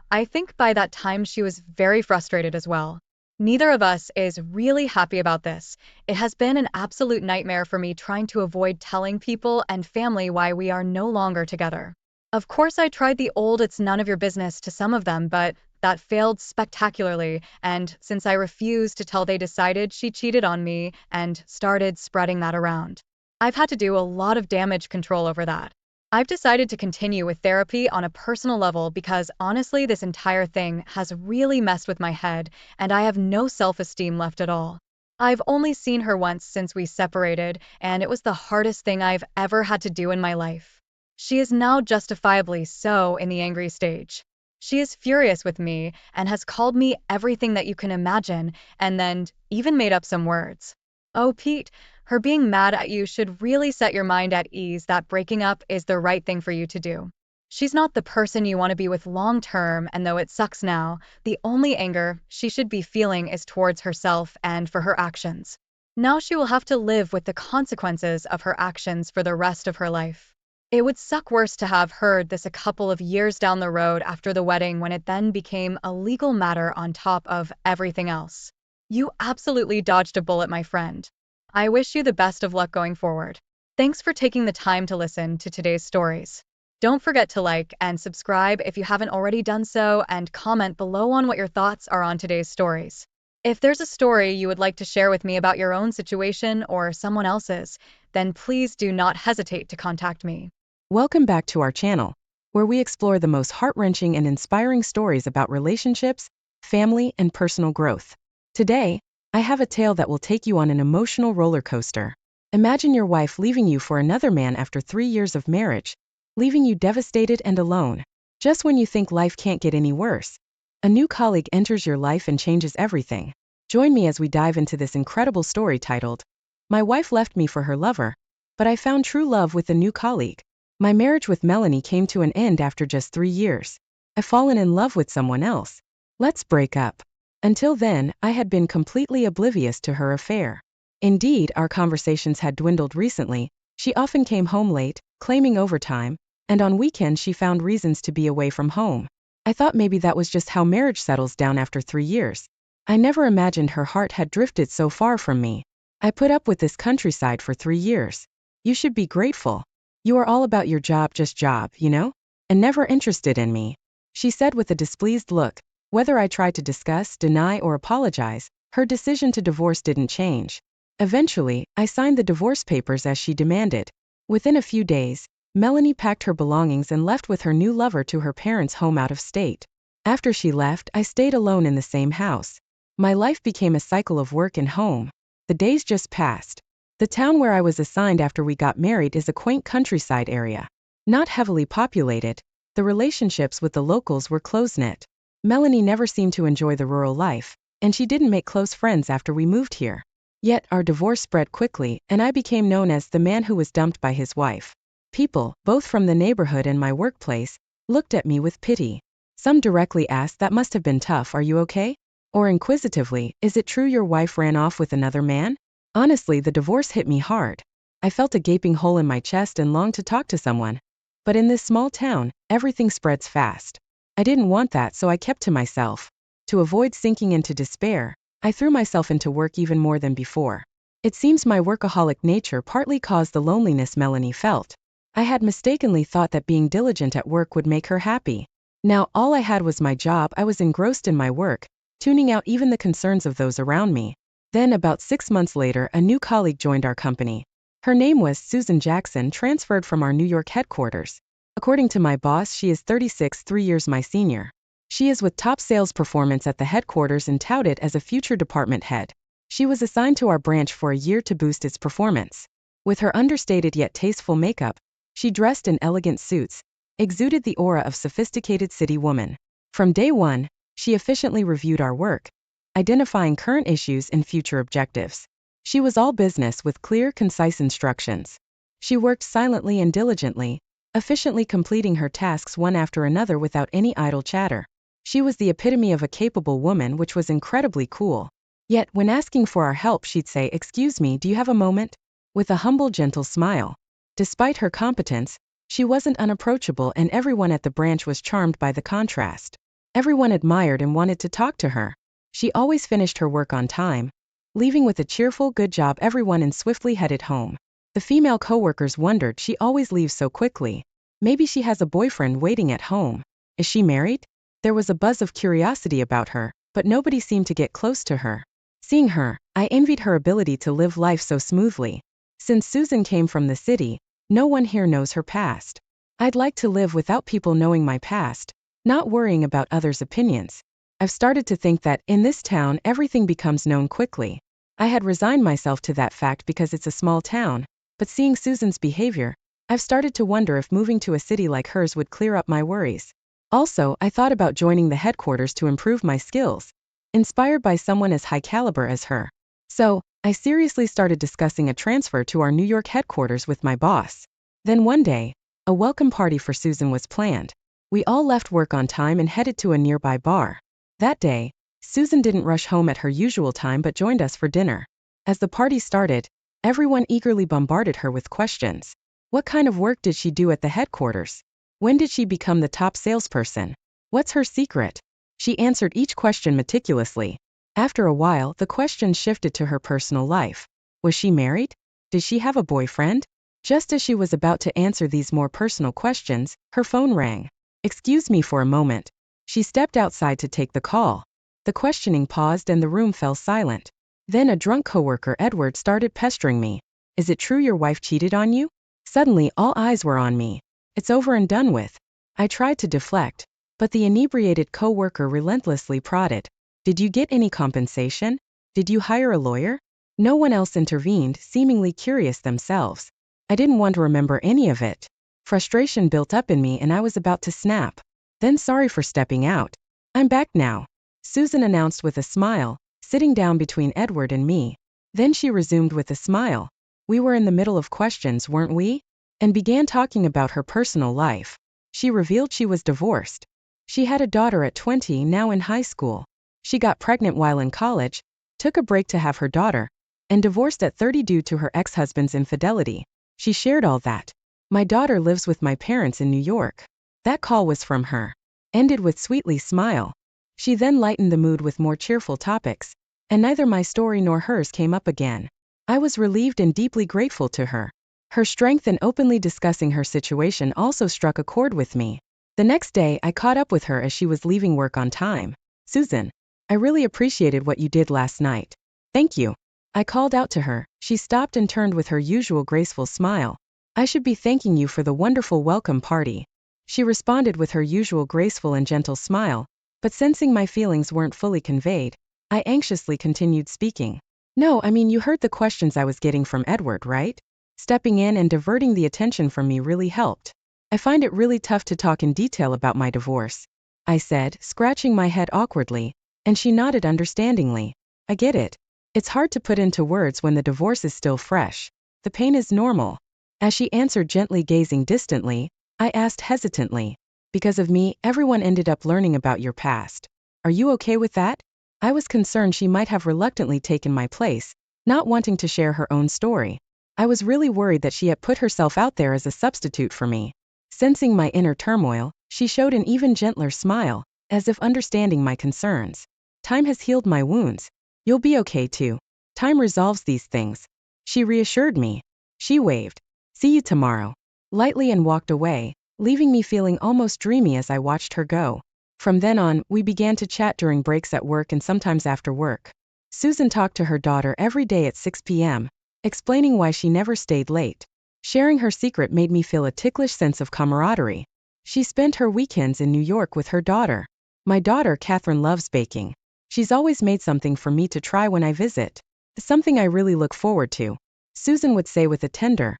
I think by that time she was very frustrated as well. Neither of us is really happy about this. It has been an absolute nightmare for me trying to avoid telling people and family why we are no longer together. Of course, I tried the old "it's none of your business" to some of them, but that failed spectacularly, and since I refused to tell, they decided she cheated on me and started spreading that around. I've had to do a lot of damage control over that. I've decided to continue with therapy on a personal level because honestly, this entire thing has really messed with my head, and I have no self-esteem left at all. I've only seen her once since we separated, and it was the hardest thing I've ever had to do in my life. She is now justifiably so in the angry stage. She is furious with me and has called me everything that you can imagine, and then even made up some words. Oh, Pete, her being mad at you should really set your mind at ease that breaking up is the right thing for you to do. She's not the person you want to be with long term, and though it sucks now, the only anger she should be feeling is towards herself and for her actions. Now she will have to live with the consequences of her actions for the rest of her life. It would suck worse to have heard this a couple of years down the road after the wedding when it then became a legal matter on top of everything else. You absolutely dodged a bullet, my friend. I wish you the best of luck going forward. Thanks for taking the time to listen to today's stories. Don't forget to like and subscribe if you haven't already done so, and comment below on what your thoughts are on today's stories. If there's a story you would like to share with me about your own situation or someone else's, then please do not hesitate to contact me. Welcome back to our channel, where we explore the most heart-wrenching and inspiring stories about relationships, family, and personal growth. Today, I have a tale that will take you on an emotional roller coaster. Imagine your wife leaving you for another man after 3 years of marriage, leaving you devastated and alone. Just when you think life can't get any worse, a new colleague enters your life and changes everything. Join me as we dive into this incredible story titled, "My Wife Left Me for Her Lover, but I Found True Love with a New Colleague." My marriage with Melanie came to an end after just 3 years. I've fallen in love with someone else. Let's break up. Until then, I had been completely oblivious to her affair. Indeed, our conversations had dwindled recently. She often came home late, claiming overtime, and on weekends she found reasons to be away from home. I thought maybe that was just how marriage settles down after 3 years. I never imagined her heart had drifted so far from me. I put up with this countryside for 3 years. You should be grateful. You are all about your job, just job, you know? And never interested in me. She said with a displeased look. Whether I tried to discuss, deny, or apologize, her decision to divorce didn't change. Eventually, I signed the divorce papers as she demanded. Within a few days, Melanie packed her belongings and left with her new lover to her parents' home out of state. After she left, I stayed alone in the same house. My life became a cycle of work and home. The days just passed. The town where I was assigned after we got married is a quaint countryside area. Not heavily populated, the relationships with the locals were close-knit. Melanie never seemed to enjoy the rural life, and she didn't make close friends after we moved here. Yet our divorce spread quickly, and I became known as the man who was dumped by his wife. People, both from the neighborhood and my workplace, looked at me with pity. Some directly asked, "That must have been tough, are you okay?" Or inquisitively, "Is it true your wife ran off with another man?" Honestly, the divorce hit me hard. I felt a gaping hole in my chest and longed to talk to someone. But in this small town, everything spreads fast. I didn't want that, so I kept to myself. To avoid sinking into despair, I threw myself into work even more than before. It seems my workaholic nature partly caused the loneliness Melanie felt. I had mistakenly thought that being diligent at work would make her happy. Now all I had was my job. I was engrossed in my work, tuning out even the concerns of those around me. Then about 6 months later, a new colleague joined our company. Her name was Susan Jackson, transferred from our New York headquarters. According to my boss, she is 36, 3 years my senior. She is with top sales performance at the headquarters and touted as a future department head. She was assigned to our branch for a year to boost its performance. With her understated yet tasteful makeup, she dressed in elegant suits, exuded the aura of sophisticated city woman. From day one, she efficiently reviewed our work, identifying current issues and future objectives. She was all business with clear, concise instructions. She worked silently and diligently, efficiently completing her tasks one after another without any idle chatter. She was the epitome of a capable woman, which was incredibly cool. Yet, when asking for our help, she'd say, "Excuse me, do you have a moment?" With a humble, gentle smile. Despite her competence, she wasn't unapproachable, and everyone at the branch was charmed by the contrast. Everyone admired and wanted to talk to her. She always finished her work on time, leaving with a cheerful "good job everyone," and swiftly headed home. The female coworkers wondered, she always leaves so quickly. Maybe she has a boyfriend waiting at home. Is she married? There was a buzz of curiosity about her, but nobody seemed to get close to her. Seeing her, I envied her ability to live life so smoothly. Since Susan came from the city, no one here knows her past. I'd like to live without people knowing my past, not worrying about others' opinions. I've started to think that, in this town, everything becomes known quickly. I had resigned myself to that fact because it's a small town, but seeing Susan's behavior, I've started to wonder if moving to a city like hers would clear up my worries. Also, I thought about joining the headquarters to improve my skills, inspired by someone as high caliber as her. So, I seriously started discussing a transfer to our New York headquarters with my boss. Then one day, a welcome party for Susan was planned. We all left work on time and headed to a nearby bar. That day, Susan didn't rush home at her usual time but joined us for dinner. As the party started, everyone eagerly bombarded her with questions. What kind of work did she do at the headquarters? When did she become the top salesperson? What's her secret? She answered each question meticulously. After a while, the questions shifted to her personal life. Was she married? Did she have a boyfriend? Just as she was about to answer these more personal questions, her phone rang. Excuse me for a moment. She stepped outside to take the call. The questioning paused and the room fell silent. Then a drunk coworker, Edward, started pestering me. Is it true your wife cheated on you? Suddenly, all eyes were on me. It's over and done with. I tried to deflect, but the inebriated coworker relentlessly prodded. Did you get any compensation? Did you hire a lawyer? No one else intervened, seemingly curious themselves. I didn't want to remember any of it. Frustration built up in me and I was about to snap. Then sorry for stepping out. I'm back now, Susan announced with a smile, sitting down between Edward and me. Then she resumed with a smile. We were in the middle of questions, weren't we? And began talking about her personal life. She revealed she was divorced. She had a daughter at 20, now in high school. She got pregnant while in college, took a break to have her daughter, and divorced at 30 due to her ex-husband's infidelity. She shared all that. My daughter lives with my parents in New York. That call was from her. Ended with sweetly smile. She then lightened the mood with more cheerful topics, and neither my story nor hers came up again. I was relieved and deeply grateful to her. Her strength in openly discussing her situation also struck a chord with me. The next day, I caught up with her as she was leaving work on time. Susan, I really appreciated what you did last night. Thank you. I called out to her. She stopped and turned with her usual graceful smile. I should be thanking you for the wonderful welcome party. She responded with her usual graceful and gentle smile, but sensing my feelings weren't fully conveyed, I anxiously continued speaking. No, I mean, you heard the questions I was getting from Edward, right? Stepping in and diverting the attention from me really helped. I find it really tough to talk in detail about my divorce, I said, scratching my head awkwardly, and she nodded understandingly. I get it. It's hard to put into words when the divorce is still fresh. The pain is normal. As she answered, gently gazing distantly, I asked hesitantly. Because of me, everyone ended up learning about your past. Are you okay with that? I was concerned she might have reluctantly taken my place, not wanting to share her own story. I was really worried that she had put herself out there as a substitute for me. Sensing my inner turmoil, she showed an even gentler smile, as if understanding my concerns. Time has healed my wounds. You'll be okay too. Time resolves these things. She reassured me. She waved. See you tomorrow. Lightly, and walked away, leaving me feeling almost dreamy as I watched her go. From then on, we began to chat during breaks at work and sometimes after work. Susan talked to her daughter every day at 6 p.m., explaining why she never stayed late. Sharing her secret made me feel a ticklish sense of camaraderie. She spent her weekends in New York with her daughter. My daughter, Catherine, loves baking. She's always made something for me to try when I visit. Something I really look forward to, Susan would say with a tender,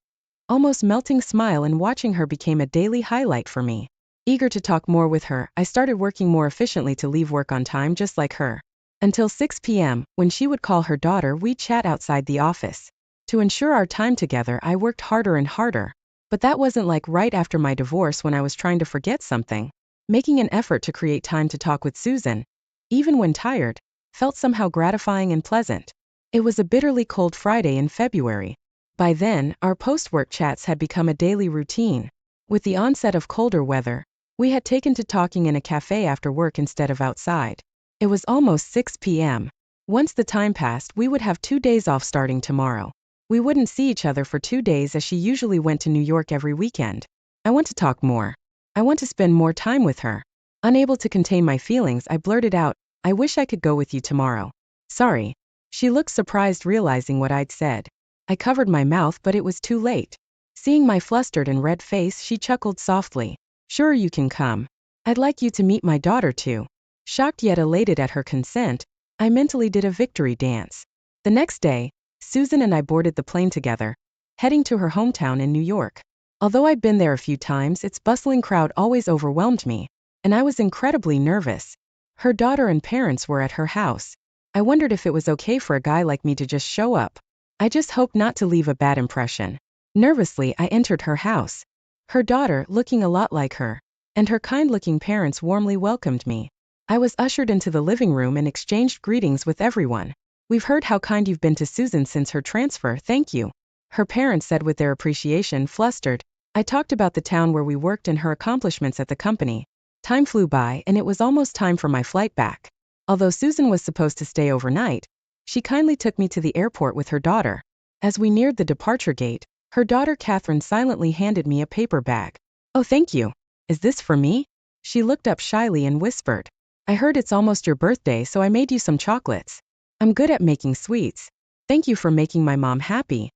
almost melting smile, and watching her became a daily highlight for me. Eager to talk more with her, I started working more efficiently to leave work on time just like her. Until 6 p.m., when she would call her daughter, we'd chat outside the office. To ensure our time together, I worked harder and harder. But that wasn't like right after my divorce when I was trying to forget something. Making an effort to create time to talk with Susan, even when tired, felt somehow gratifying and pleasant. It was a bitterly cold Friday in February. By then, our post-work chats had become a daily routine. With the onset of colder weather, we had taken to talking in a cafe after work instead of outside. It was almost 6 p.m. Once the time passed, we would have 2 days off starting tomorrow. We wouldn't see each other for 2 days as she usually went to New York every weekend. I want to talk more. I want to spend more time with her. Unable to contain my feelings, I blurted out, I wish I could go with you tomorrow. Sorry. She looked surprised, realizing what I'd said. I covered my mouth, but it was too late. Seeing my flustered and red face, she chuckled softly. Sure, you can come. I'd like you to meet my daughter too. Shocked yet elated at her consent, I mentally did a victory dance. The next day, Susan and I boarded the plane together, heading to her hometown in New York. Although I'd been there a few times, its bustling crowd always overwhelmed me, and I was incredibly nervous. Her daughter and parents were at her house. I wondered if it was okay for a guy like me to just show up. I just hoped not to leave a bad impression. Nervously, I entered her house. Her daughter, looking a lot like her, and her kind-looking parents warmly welcomed me. I was ushered into the living room and exchanged greetings with everyone. We've heard how kind you've been to Susan since her transfer, thank you. Her parents said with their appreciation, flustered. I talked about the town where we worked and her accomplishments at the company. Time flew by and it was almost time for my flight back. Although Susan was supposed to stay overnight, she kindly took me to the airport with her daughter. As we neared the departure gate, her daughter Catherine silently handed me a paper bag. Oh, thank you. Is this for me? She looked up shyly and whispered. I heard it's almost your birthday, so I made you some chocolates. I'm good at making sweets. Thank you for making my mom happy.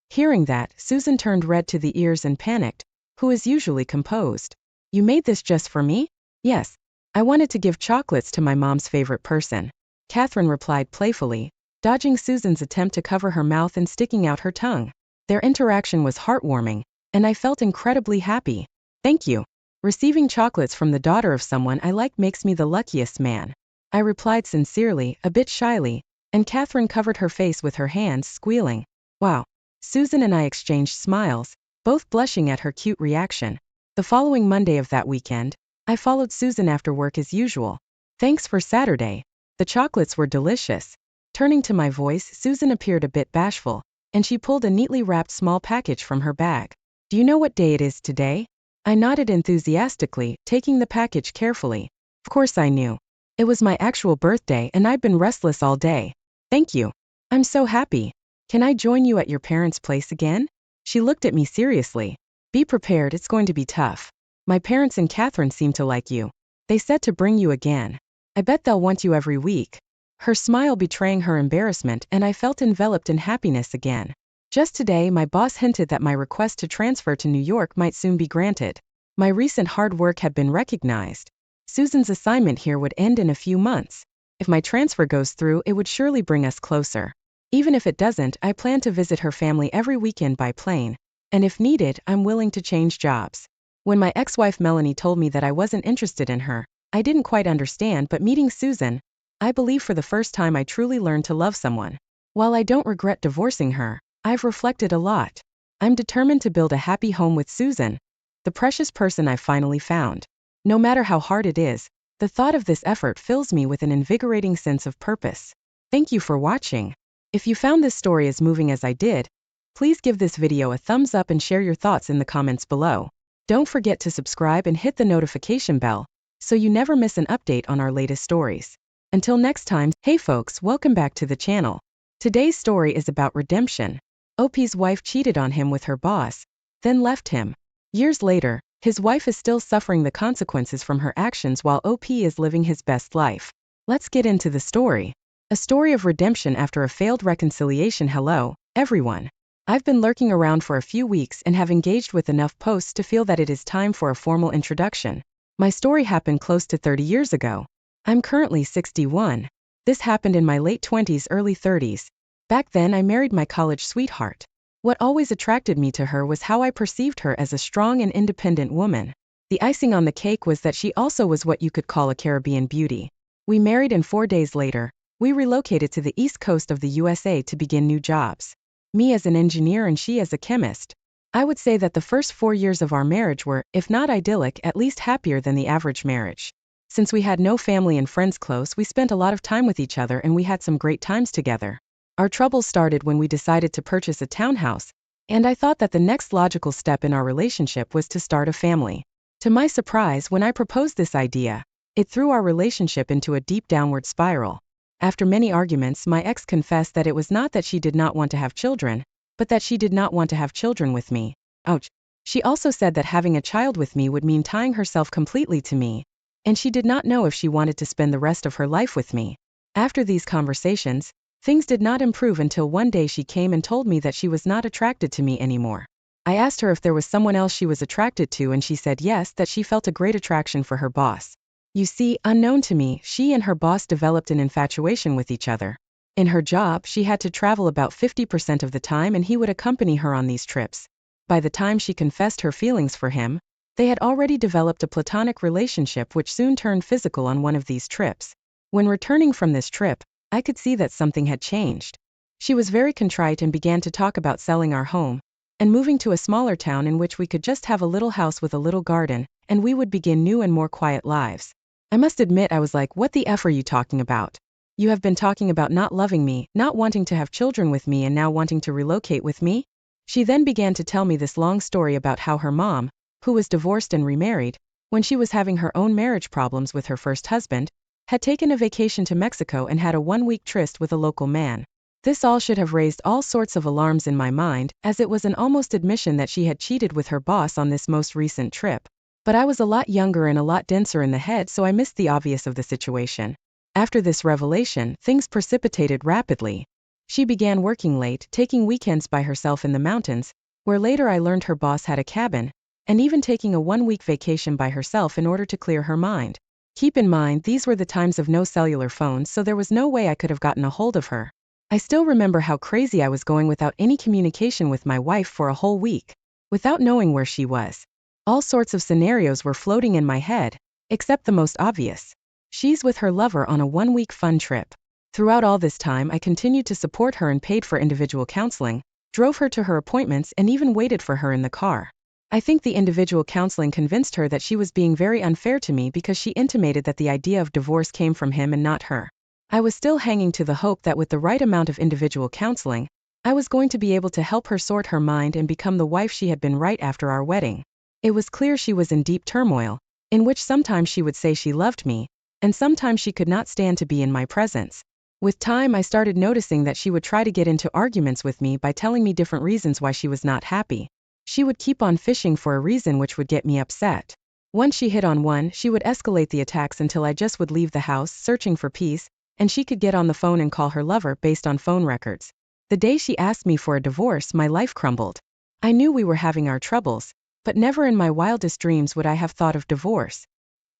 Hearing that, Susan turned red to the ears and panicked, who is usually composed. You made this just for me? Yes. I wanted to give chocolates to my mom's favorite person. Catherine replied playfully, dodging Susan's attempt to cover her mouth and sticking out her tongue. Their interaction was heartwarming, and I felt incredibly happy. Thank you. Receiving chocolates from the daughter of someone I like makes me the luckiest man. I replied sincerely, a bit shyly, and Catherine covered her face with her hands, squealing. Wow. Susan and I exchanged smiles, both blushing at her cute reaction. The following Monday of that weekend, I followed Susan after work as usual. Thanks for Saturday. The chocolates were delicious. Turning to my voice, Susan appeared a bit bashful, and she pulled a neatly wrapped small package from her bag. Do you know what day it is today? I nodded enthusiastically, taking the package carefully. Of course I knew. It was my actual birthday and I'd been restless all day. Thank you. I'm so happy. Can I join you at your parents' place again? She looked at me seriously. Be prepared, it's going to be tough. My parents and Catherine seem to like you. They said to bring you again. I bet they'll want you every week. Her smile betraying her embarrassment, and I felt enveloped in happiness again. Just today, my boss hinted that my request to transfer to New York might soon be granted. My recent hard work had been recognized. Susan's assignment here would end in a few months. If my transfer goes through, it would surely bring us closer. Even if it doesn't, I plan to visit her family every weekend by plane. And if needed, I'm willing to change jobs. When my ex-wife Melanie told me that I wasn't interested in her, I didn't quite understand, but meeting Susan, I believe for the first time I truly learned to love someone. While I don't regret divorcing her, I've reflected a lot. I'm determined to build a happy home with Susan, the precious person I finally found. No matter how hard it is, the thought of this effort fills me with an invigorating sense of purpose. Thank you for watching. If you found this story as moving as I did, please give this video a thumbs up and share your thoughts in the comments below. Don't forget to subscribe and hit the notification bell, so you never miss an update on our latest stories. Until next time, hey folks, welcome back to the channel. Today's story is about redemption. OP's wife cheated on him with her boss, then left him. Years later, his wife is still suffering the consequences from her actions while OP is living his best life. Let's get into the story. A story of redemption after a failed reconciliation. Hello, everyone. I've been lurking around for a few weeks and have engaged with enough posts to feel that it is time for a formal introduction. My story happened close to 30 years ago. I'm currently 61. This happened in my late 20s, early 30s. Back then I married my college sweetheart. What always attracted me to her was how I perceived her as a strong and independent woman. The icing on the cake was that she also was what you could call a Caribbean beauty. We married and 4 days later, we relocated to the east coast of the USA to begin new jobs. Me as an engineer and she as a chemist. I would say that the first 4 years of our marriage were, if not idyllic, at least happier than the average marriage. Since we had no family and friends close, we spent a lot of time with each other and we had some great times together. Our troubles started when we decided to purchase a townhouse, and I thought that the next logical step in our relationship was to start a family. To my surprise, when I proposed this idea, it threw our relationship into a deep downward spiral. After many arguments, my ex confessed that it was not that she did not want to have children, but that she did not want to have children with me. Ouch. She also said that having a child with me would mean tying herself completely to me, and she did not know if she wanted to spend the rest of her life with me. After these conversations, things did not improve until one day she came and told me that she was not attracted to me anymore. I asked her if there was someone else she was attracted to and she said yes, that she felt a great attraction for her boss. You see, unknown to me, she and her boss developed an infatuation with each other. In her job, she had to travel about 50% of the time and he would accompany her on these trips. By the time she confessed her feelings for him, they had already developed a platonic relationship which soon turned physical on one of these trips. When returning from this trip, I could see that something had changed. She was very contrite and began to talk about selling our home and moving to a smaller town in which we could just have a little house with a little garden, and we would begin new and more quiet lives. I must admit I was like, what the F are you talking about? You have been talking about not loving me, not wanting to have children with me, and now wanting to relocate with me? She then began to tell me this long story about how her mom, who was divorced and remarried, when she was having her own marriage problems with her first husband, had taken a vacation to Mexico and had a 1-week tryst with a local man. This all should have raised all sorts of alarms in my mind, as it was an almost admission that she had cheated with her boss on this most recent trip. But I was a lot younger and a lot denser in the head, so I missed the obvious of the situation. After this revelation, things precipitated rapidly. She began working late, taking weekends by herself in the mountains, where later I learned her boss had a cabin, and even taking a 1-week vacation by herself in order to clear her mind. Keep in mind, these were the times of no cellular phones, so there was no way I could have gotten a hold of her. I still remember how crazy I was going without any communication with my wife for a whole week, without knowing where she was. All sorts of scenarios were floating in my head, except the most obvious. She's with her lover on a 1-week fun trip. Throughout all this time, I continued to support her and paid for individual counseling, drove her to her appointments, and even waited for her in the car. I think the individual counseling convinced her that she was being very unfair to me because she intimated that the idea of divorce came from him and not her. I was still hanging to the hope that with the right amount of individual counseling, I was going to be able to help her sort her mind and become the wife she had been right after our wedding. It was clear she was in deep turmoil, in which sometimes she would say she loved me, and sometimes she could not stand to be in my presence. With time, I started noticing that she would try to get into arguments with me by telling me different reasons why she was not happy. She would keep on fishing for a reason which would get me upset. Once she hit on one, she would escalate the attacks until I just would leave the house searching for peace, and she could get on the phone and call her lover based on phone records. The day she asked me for a divorce, my life crumbled. I knew we were having our troubles, but never in my wildest dreams would I have thought of divorce.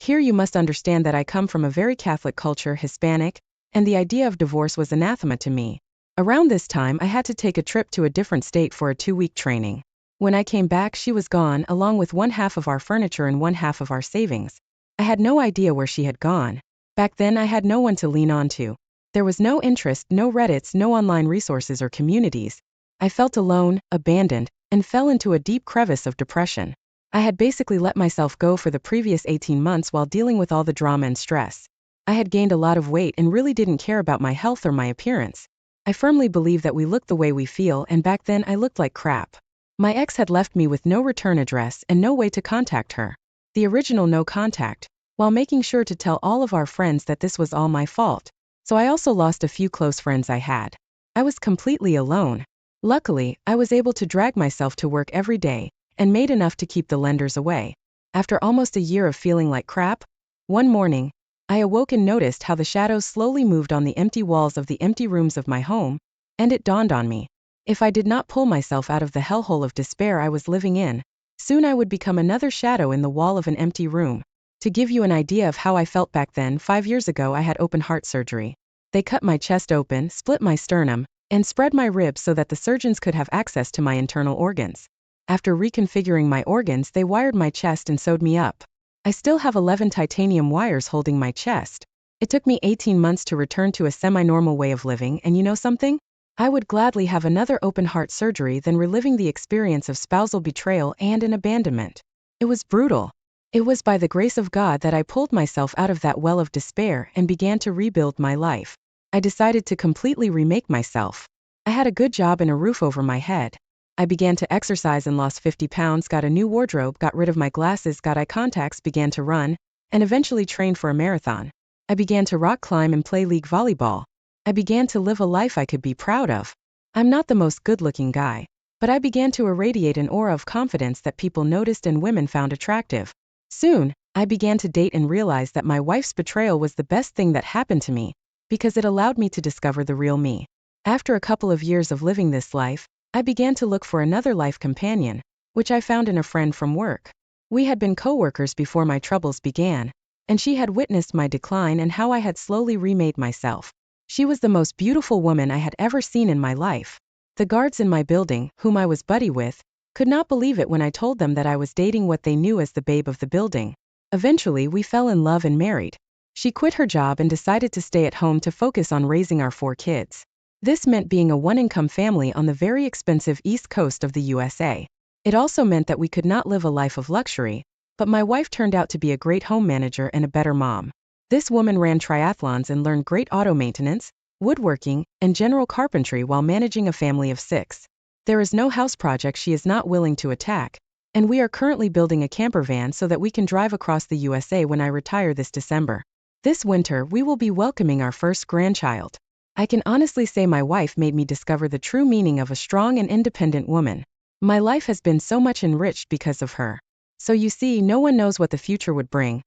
Here you must understand that I come from a very Catholic culture, Hispanic, and the idea of divorce was anathema to me. Around this time, I had to take a trip to a different state for a 2-week training. When I came back, she was gone, along with 1/2 of our furniture and 1/2 of our savings. I had no idea where she had gone. Back then, I had no one to lean on to. There was no interest, no Reddits, no online resources or communities. I felt alone, abandoned, and fell into a deep crevice of depression. I had basically let myself go for the previous 18 months while dealing with all the drama and stress. I had gained a lot of weight and really didn't care about my health or my appearance. I firmly believe that we look the way we feel, and back then I looked like crap. My ex had left me with no return address and no way to contact her. The original no contact, while making sure to tell all of our friends that this was all my fault. So I also lost a few close friends I had. I was completely alone. Luckily, I was able to drag myself to work every day, and made enough to keep the lenders away. After almost a year of feeling like crap, one morning, I awoke and noticed how the shadows slowly moved on the empty walls of the empty rooms of my home, and it dawned on me. If I did not pull myself out of the hellhole of despair I was living in, soon I would become another shadow in the wall of an empty room. To give you an idea of how I felt back then, 5 years ago I had open heart surgery. They cut my chest open, split my sternum, and spread my ribs so that the surgeons could have access to my internal organs. After reconfiguring my organs, they wired my chest and sewed me up. I still have 11 titanium wires holding my chest. It took me 18 months to return to a semi-normal way of living, and you know something? I would gladly have another open heart surgery than reliving the experience of spousal betrayal and an abandonment. It was brutal. It was by the grace of God that I pulled myself out of that well of despair and began to rebuild my life. I decided to completely remake myself. I had a good job and a roof over my head. I began to exercise and lost 50 pounds, got a new wardrobe, got rid of my glasses, got eye contacts, began to run, and eventually trained for a marathon. I began to rock climb and play league volleyball. I began to live a life I could be proud of. I'm not the most good-looking guy, but I began to irradiate an aura of confidence that people noticed and women found attractive. Soon, I began to date and realize that my wife's betrayal was the best thing that happened to me, because it allowed me to discover the real me. After a couple of years of living this life, I began to look for another life companion, which I found in a friend from work. We had been co-workers before my troubles began, and she had witnessed my decline and how I had slowly remade myself. She was the most beautiful woman I had ever seen in my life. The guards in my building, whom I was buddy with, could not believe it when I told them that I was dating what they knew as the babe of the building. Eventually, we fell in love and married. She quit her job and decided to stay at home to focus on raising our 4 kids. This meant being a one-income family on the very expensive East Coast of the USA. It also meant that we could not live a life of luxury, but my wife turned out to be a great home manager and a better mom. This woman ran triathlons and learned great auto maintenance, woodworking, and general carpentry while managing a family of 6. There is no house project she is not willing to attack, and we are currently building a camper van so that we can drive across the USA when I retire this December. This winter, we will be welcoming our first grandchild. I can honestly say my wife made me discover the true meaning of a strong and independent woman. My life has been so much enriched because of her. So you see, no one knows what the future would bring.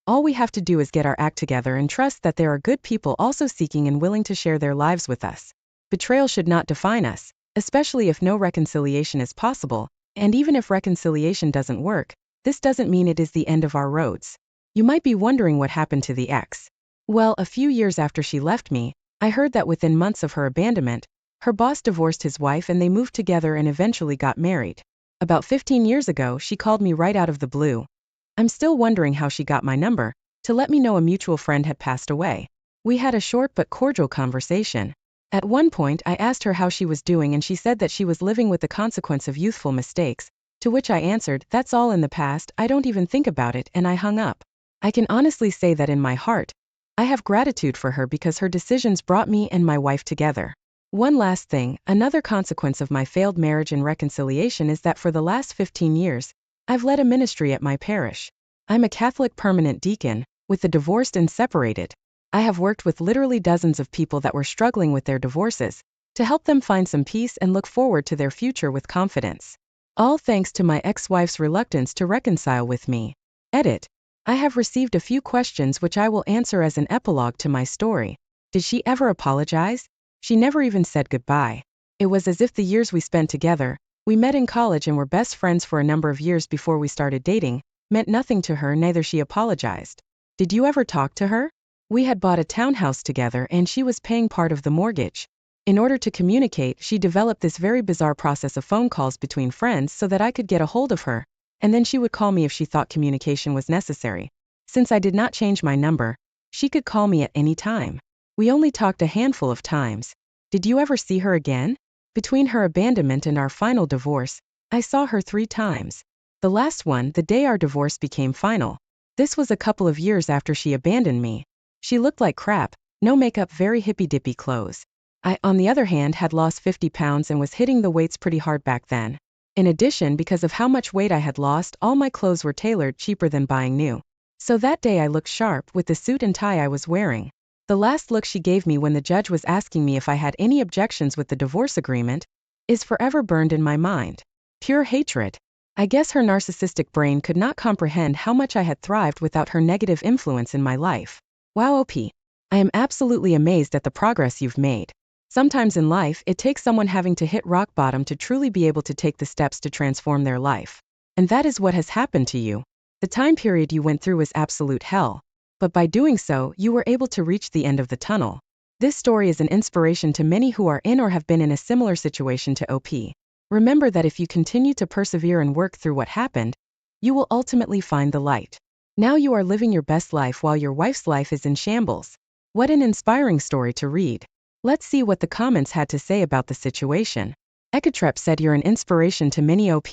All we have to do is get our act together and trust that there are good people also seeking and willing to share their lives with us. Betrayal should not define us, especially if no reconciliation is possible, and even if reconciliation doesn't work, this doesn't mean it is the end of our roads. You might be wondering what happened to the ex. Well, a few years after she left me, I heard that within months of her abandonment, her boss divorced his wife and they moved together and eventually got married. About 15 years ago, she called me right out of the blue. I'm still wondering how she got my number, to let me know a mutual friend had passed away. We had a short but cordial conversation. At one point, I asked her how she was doing and she said that she was living with the consequence of youthful mistakes, to which I answered, "That's all in the past, I don't even think about it," and I hung up. I can honestly say that in my heart, I have gratitude for her because her decisions brought me and my wife together. One last thing, another consequence of my failed marriage and reconciliation is that for the last 15 years, I've led a ministry at my parish. I'm a Catholic permanent deacon, with the divorced and separated. I have worked with literally dozens of people that were struggling with their divorces, to help them find some peace and look forward to their future with confidence. All thanks to my ex-wife's reluctance to reconcile with me. Edit. I have received a few questions which I will answer as an epilogue to my story. Did she ever apologize? She never even said goodbye. It was as if the years we spent together, we met in college and were best friends for a number of years before we started dating, meant nothing to her, neither she apologized. Did you ever talk to her? We had bought a townhouse together and she was paying part of the mortgage. In order to communicate, she developed this very bizarre process of phone calls between friends so that I could get a hold of her, and then she would call me if she thought communication was necessary. Since I did not change my number, she could call me at any time. We only talked a handful of times. Did you ever see her again? Between her abandonment and our final divorce, I saw her 3 times. The last one, the day our divorce became final. This was a couple of years after she abandoned me. She looked like crap, no makeup, very hippy-dippy clothes. I, on the other hand, had lost 50 pounds and was hitting the weights pretty hard back then. In addition, because of how much weight I had lost, all my clothes were tailored cheaper than buying new. So that day I looked sharp with the suit and tie I was wearing. The last look she gave me when the judge was asking me if I had any objections with the divorce agreement is forever burned in my mind. Pure hatred. I guess her narcissistic brain could not comprehend how much I had thrived without her negative influence in my life. Wow, OP. I am absolutely amazed at the progress you've made. Sometimes in life, it takes someone having to hit rock bottom to truly be able to take the steps to transform their life. And that is what has happened to you. The time period you went through was absolute hell. But by doing so, you were able to reach the end of the tunnel. This story is an inspiration to many who are in or have been in a similar situation to OP. Remember that if you continue to persevere and work through what happened, you will ultimately find the light. Now you are living your best life while your wife's life is in shambles. What an inspiring story to read. Let's see what the comments had to say about the situation. Ekatrep said, "You're an inspiration to many OP.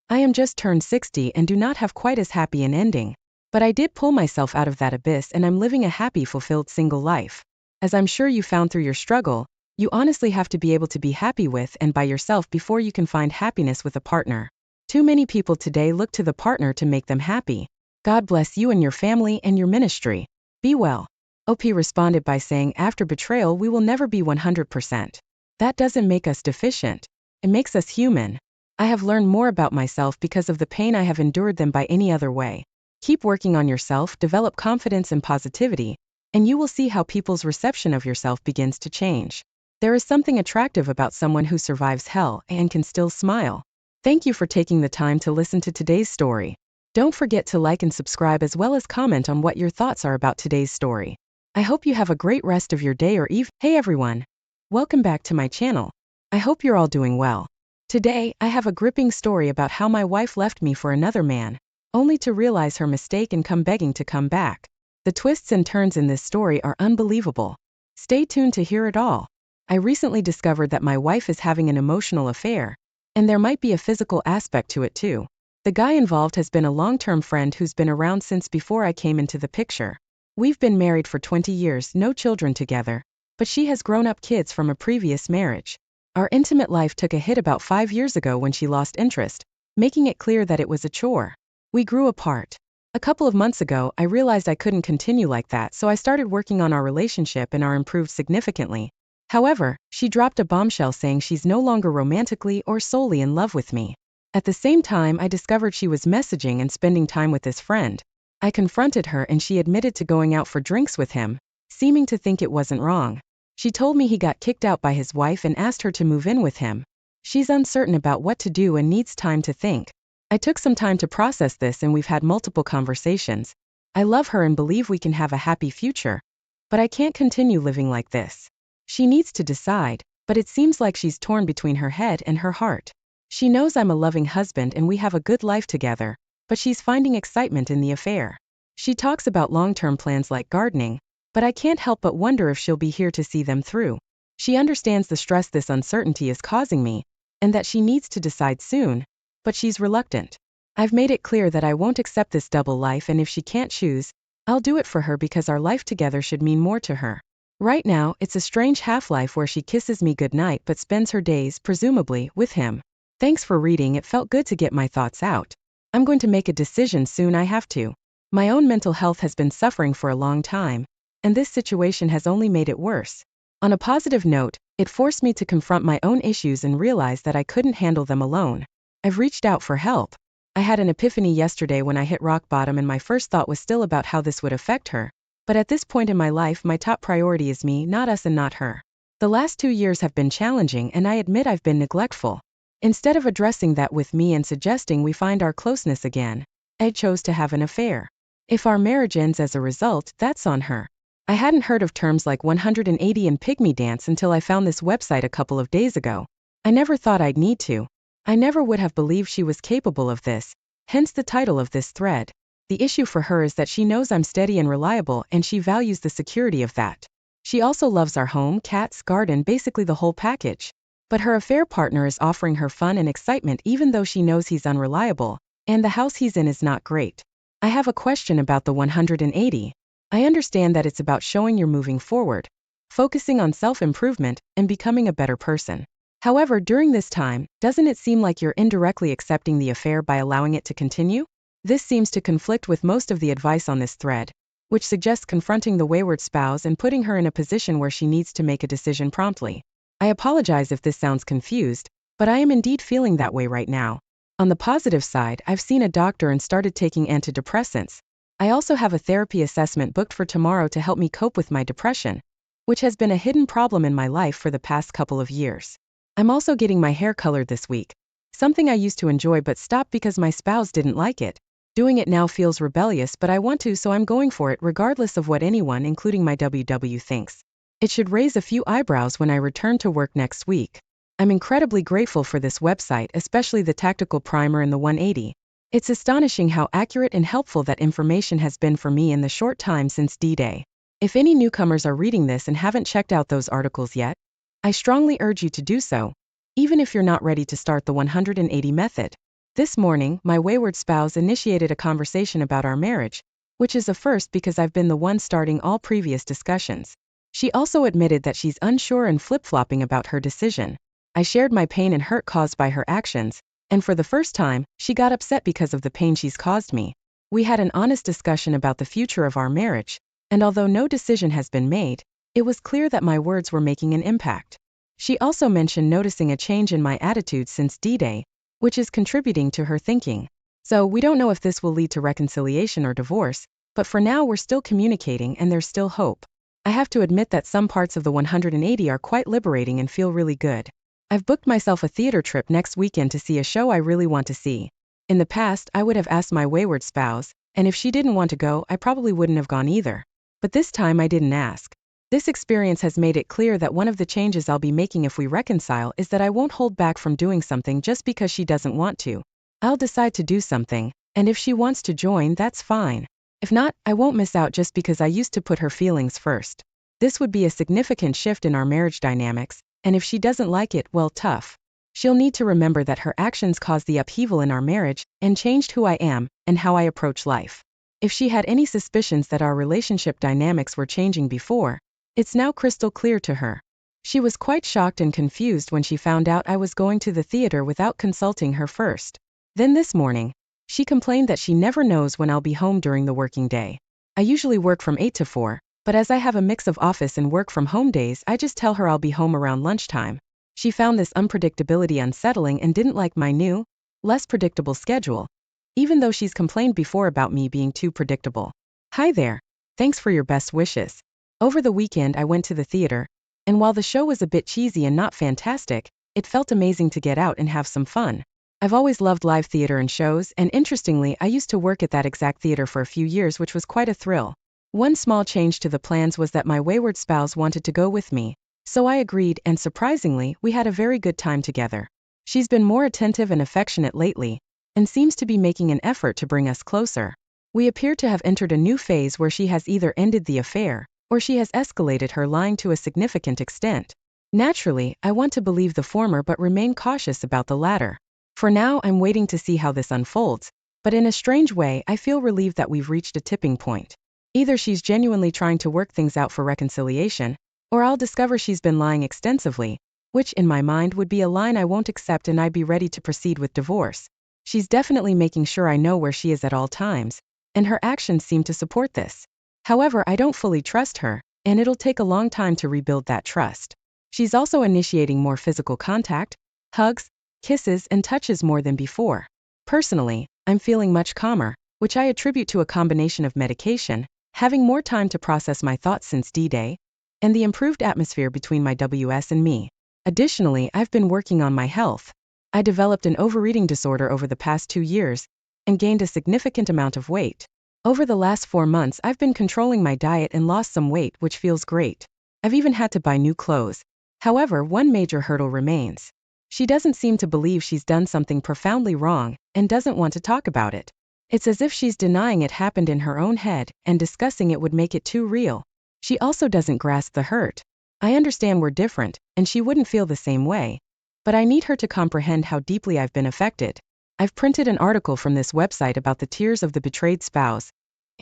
I am just turned 60 and do not have quite as happy an ending. But I did pull myself out of that abyss and I'm living a happy, fulfilled single life. As I'm sure you found through your struggle, you honestly have to be able to be happy with and by yourself before you can find happiness with a partner. Too many people today look to the partner to make them happy. God bless you and your family and your ministry. Be well." OP responded by saying, "After betrayal, we will never be 100%. That doesn't make us deficient. It makes us human. I have learned more about myself because of the pain I have endured than by any other way. Keep working on yourself, develop confidence and positivity, and you will see how people's reception of yourself begins to change. There is something attractive about someone who survives hell and can still smile." Thank you for taking the time to listen to today's story. Don't forget to like and subscribe as well as comment on what your thoughts are about today's story. I hope you have a great rest of your day or evening. Hey everyone! Welcome back to my channel. I hope you're all doing well. Today, I have a gripping story about how my wife left me for another man, only to realize her mistake and come begging to come back. The twists and turns in this story are unbelievable. Stay tuned to hear it all. I recently discovered that my wife is having an emotional affair, and there might be a physical aspect to it too. The guy involved has been a long-term friend who's been around since before I came into the picture. We've been married for 20 years, no children together, but she has grown-up kids from a previous marriage. Our intimate life took a hit about 5 years ago when she lost interest, making it clear that it was a chore. We grew apart. A couple of months ago, I realized I couldn't continue like that, so I started working on our relationship and our improved significantly. However, she dropped a bombshell saying she's no longer romantically or solely in love with me. At the same time, I discovered she was messaging and spending time with this friend. I confronted her and she admitted to going out for drinks with him, seeming to think it wasn't wrong. She told me he got kicked out by his wife and asked her to move in with him. She's uncertain about what to do and needs time to think. I took some time to process this and we've had multiple conversations. I love her and believe we can have a happy future. But I can't continue living like this. She needs to decide, but it seems like she's torn between her head and her heart. She knows I'm a loving husband and we have a good life together, but she's finding excitement in the affair. She talks about long-term plans like gardening, but I can't help but wonder if she'll be here to see them through. She understands the stress this uncertainty is causing me, and that she needs to decide soon, but she's reluctant. I've made it clear that I won't accept this double life, and if she can't choose, I'll do it for her because our life together should mean more to her. Right now, it's a strange half-life where she kisses me goodnight but spends her days, presumably, with him. Thanks for reading, it felt good to get my thoughts out. I'm going to make a decision soon, I have to. My own mental health has been suffering for a long time, and this situation has only made it worse. On a positive note, it forced me to confront my own issues and realize that I couldn't handle them alone. I've reached out for help. I had an epiphany yesterday when I hit rock bottom and my first thought was still about how this would affect her. But at this point in my life, my top priority is me, not us and not her. The last 2 years have been challenging and I admit I've been neglectful. Instead of addressing that with me and suggesting we find our closeness again, I chose to have an affair. If our marriage ends as a result, that's on her. I hadn't heard of terms like 180 and pygmy dance until I found this website a couple of days ago. I never thought I'd need to. I never would have believed she was capable of this, hence the title of this thread. The issue for her is that she knows I'm steady and reliable and she values the security of that. She also loves our home, cats, garden, basically the whole package. But her affair partner is offering her fun and excitement even though she knows he's unreliable, and the house he's in is not great. I have a question about the 180. I understand that it's about showing you're moving forward, focusing on self-improvement, and becoming a better person. However, during this time, doesn't it seem like you're indirectly accepting the affair by allowing it to continue? This seems to conflict with most of the advice on this thread, which suggests confronting the wayward spouse and putting her in a position where she needs to make a decision promptly. I apologize if this sounds confused, but I am indeed feeling that way right now. On the positive side, I've seen a doctor and started taking antidepressants. I also have a therapy assessment booked for tomorrow to help me cope with my depression, which has been a hidden problem in my life for the past couple of years. I'm also getting my hair colored this week, something I used to enjoy but stopped because my spouse didn't like it. Doing it now feels rebellious, but I want to, so I'm going for it regardless of what anyone, including my WW, thinks. It should raise a few eyebrows when I return to work next week. I'm incredibly grateful for this website, especially the tactical primer and the 180. It's astonishing how accurate and helpful that information has been for me in the short time since D-Day. If any newcomers are reading this and haven't checked out those articles yet, I strongly urge you to do so, even if you're not ready to start the 180 method. This morning, my wayward spouse initiated a conversation about our marriage, which is a first because I've been the one starting all previous discussions. She also admitted that she's unsure and flip-flopping about her decision. I shared my pain and hurt caused by her actions, and for the first time, she got upset because of the pain she's caused me. We had an honest discussion about the future of our marriage, and although no decision has been made, it was clear that my words were making an impact. She also mentioned noticing a change in my attitude since D-Day, which is contributing to her thinking. So we don't know if this will lead to reconciliation or divorce, but for now we're still communicating and there's still hope. I have to admit that some parts of the 180 are quite liberating and feel really good. I've booked myself a theater trip next weekend to see a show I really want to see. In the past, I would have asked my wayward spouse, and if she didn't want to go, I probably wouldn't have gone either. But this time I didn't ask. This experience has made it clear that one of the changes I'll be making if we reconcile is that I won't hold back from doing something just because she doesn't want to. I'll decide to do something, and if she wants to join, that's fine. If not, I won't miss out just because I used to put her feelings first. This would be a significant shift in our marriage dynamics, and if she doesn't like it, well, tough. She'll need to remember that her actions caused the upheaval in our marriage and changed who I am and how I approach life. If she had any suspicions that our relationship dynamics were changing before, it's now crystal clear to her. She was quite shocked and confused when she found out I was going to the theater without consulting her first. Then this morning, she complained that she never knows when I'll be home during the working day. I usually work from 8 to 4, but as I have a mix of office and work from home days, I just tell her I'll be home around lunchtime. She found this unpredictability unsettling and didn't like my new, less predictable schedule, even though she's complained before about me being too predictable. Hi there. Thanks for your best wishes. Over the weekend I went to the theater, and while the show was a bit cheesy and not fantastic, it felt amazing to get out and have some fun. I've always loved live theater and shows, and interestingly, I used to work at that exact theater for a few years, which was quite a thrill. One small change to the plans was that my wayward spouse wanted to go with me, so I agreed, and surprisingly, we had a very good time together. She's been more attentive and affectionate lately, and seems to be making an effort to bring us closer. We appear to have entered a new phase where she has either ended the affair, or she has escalated her lying to a significant extent. Naturally, I want to believe the former but remain cautious about the latter. For now, I'm waiting to see how this unfolds, but in a strange way, I feel relieved that we've reached a tipping point. Either she's genuinely trying to work things out for reconciliation, or I'll discover she's been lying extensively, which in my mind would be a line I won't accept, and I'd be ready to proceed with divorce. She's definitely making sure I know where she is at all times, and her actions seem to support this. However, I don't fully trust her, and it'll take a long time to rebuild that trust. She's also initiating more physical contact, hugs, kisses, and touches more than before. Personally, I'm feeling much calmer, which I attribute to a combination of medication, having more time to process my thoughts since D-Day, and the improved atmosphere between my WS and me. Additionally, I've been working on my health. I developed an overeating disorder over the past 2 years, and gained a significant amount of weight. Over the last 4 months, I've been controlling my diet and lost some weight, which feels great. I've even had to buy new clothes. However, one major hurdle remains. She doesn't seem to believe she's done something profoundly wrong, and doesn't want to talk about it. It's as if she's denying it happened in her own head, and discussing it would make it too real. She also doesn't grasp the hurt. I understand we're different, and she wouldn't feel the same way. But I need her to comprehend how deeply I've been affected. I've printed an article from this website about the tears of the betrayed spouse,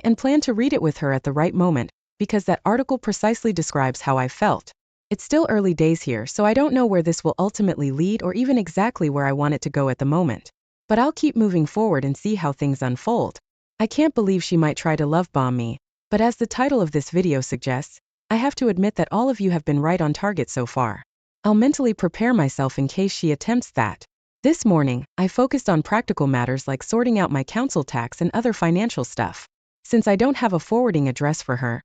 and plan to read it with her at the right moment, because that article precisely describes how I felt. It's still early days here, so I don't know where this will ultimately lead or even exactly where I want it to go at the moment. But I'll keep moving forward and see how things unfold. I can't believe she might try to love bomb me, but as the title of this video suggests, I have to admit that all of you have been right on target so far. I'll mentally prepare myself in case she attempts that. This morning, I focused on practical matters like sorting out my council tax and other financial stuff. Since I don't have a forwarding address for her,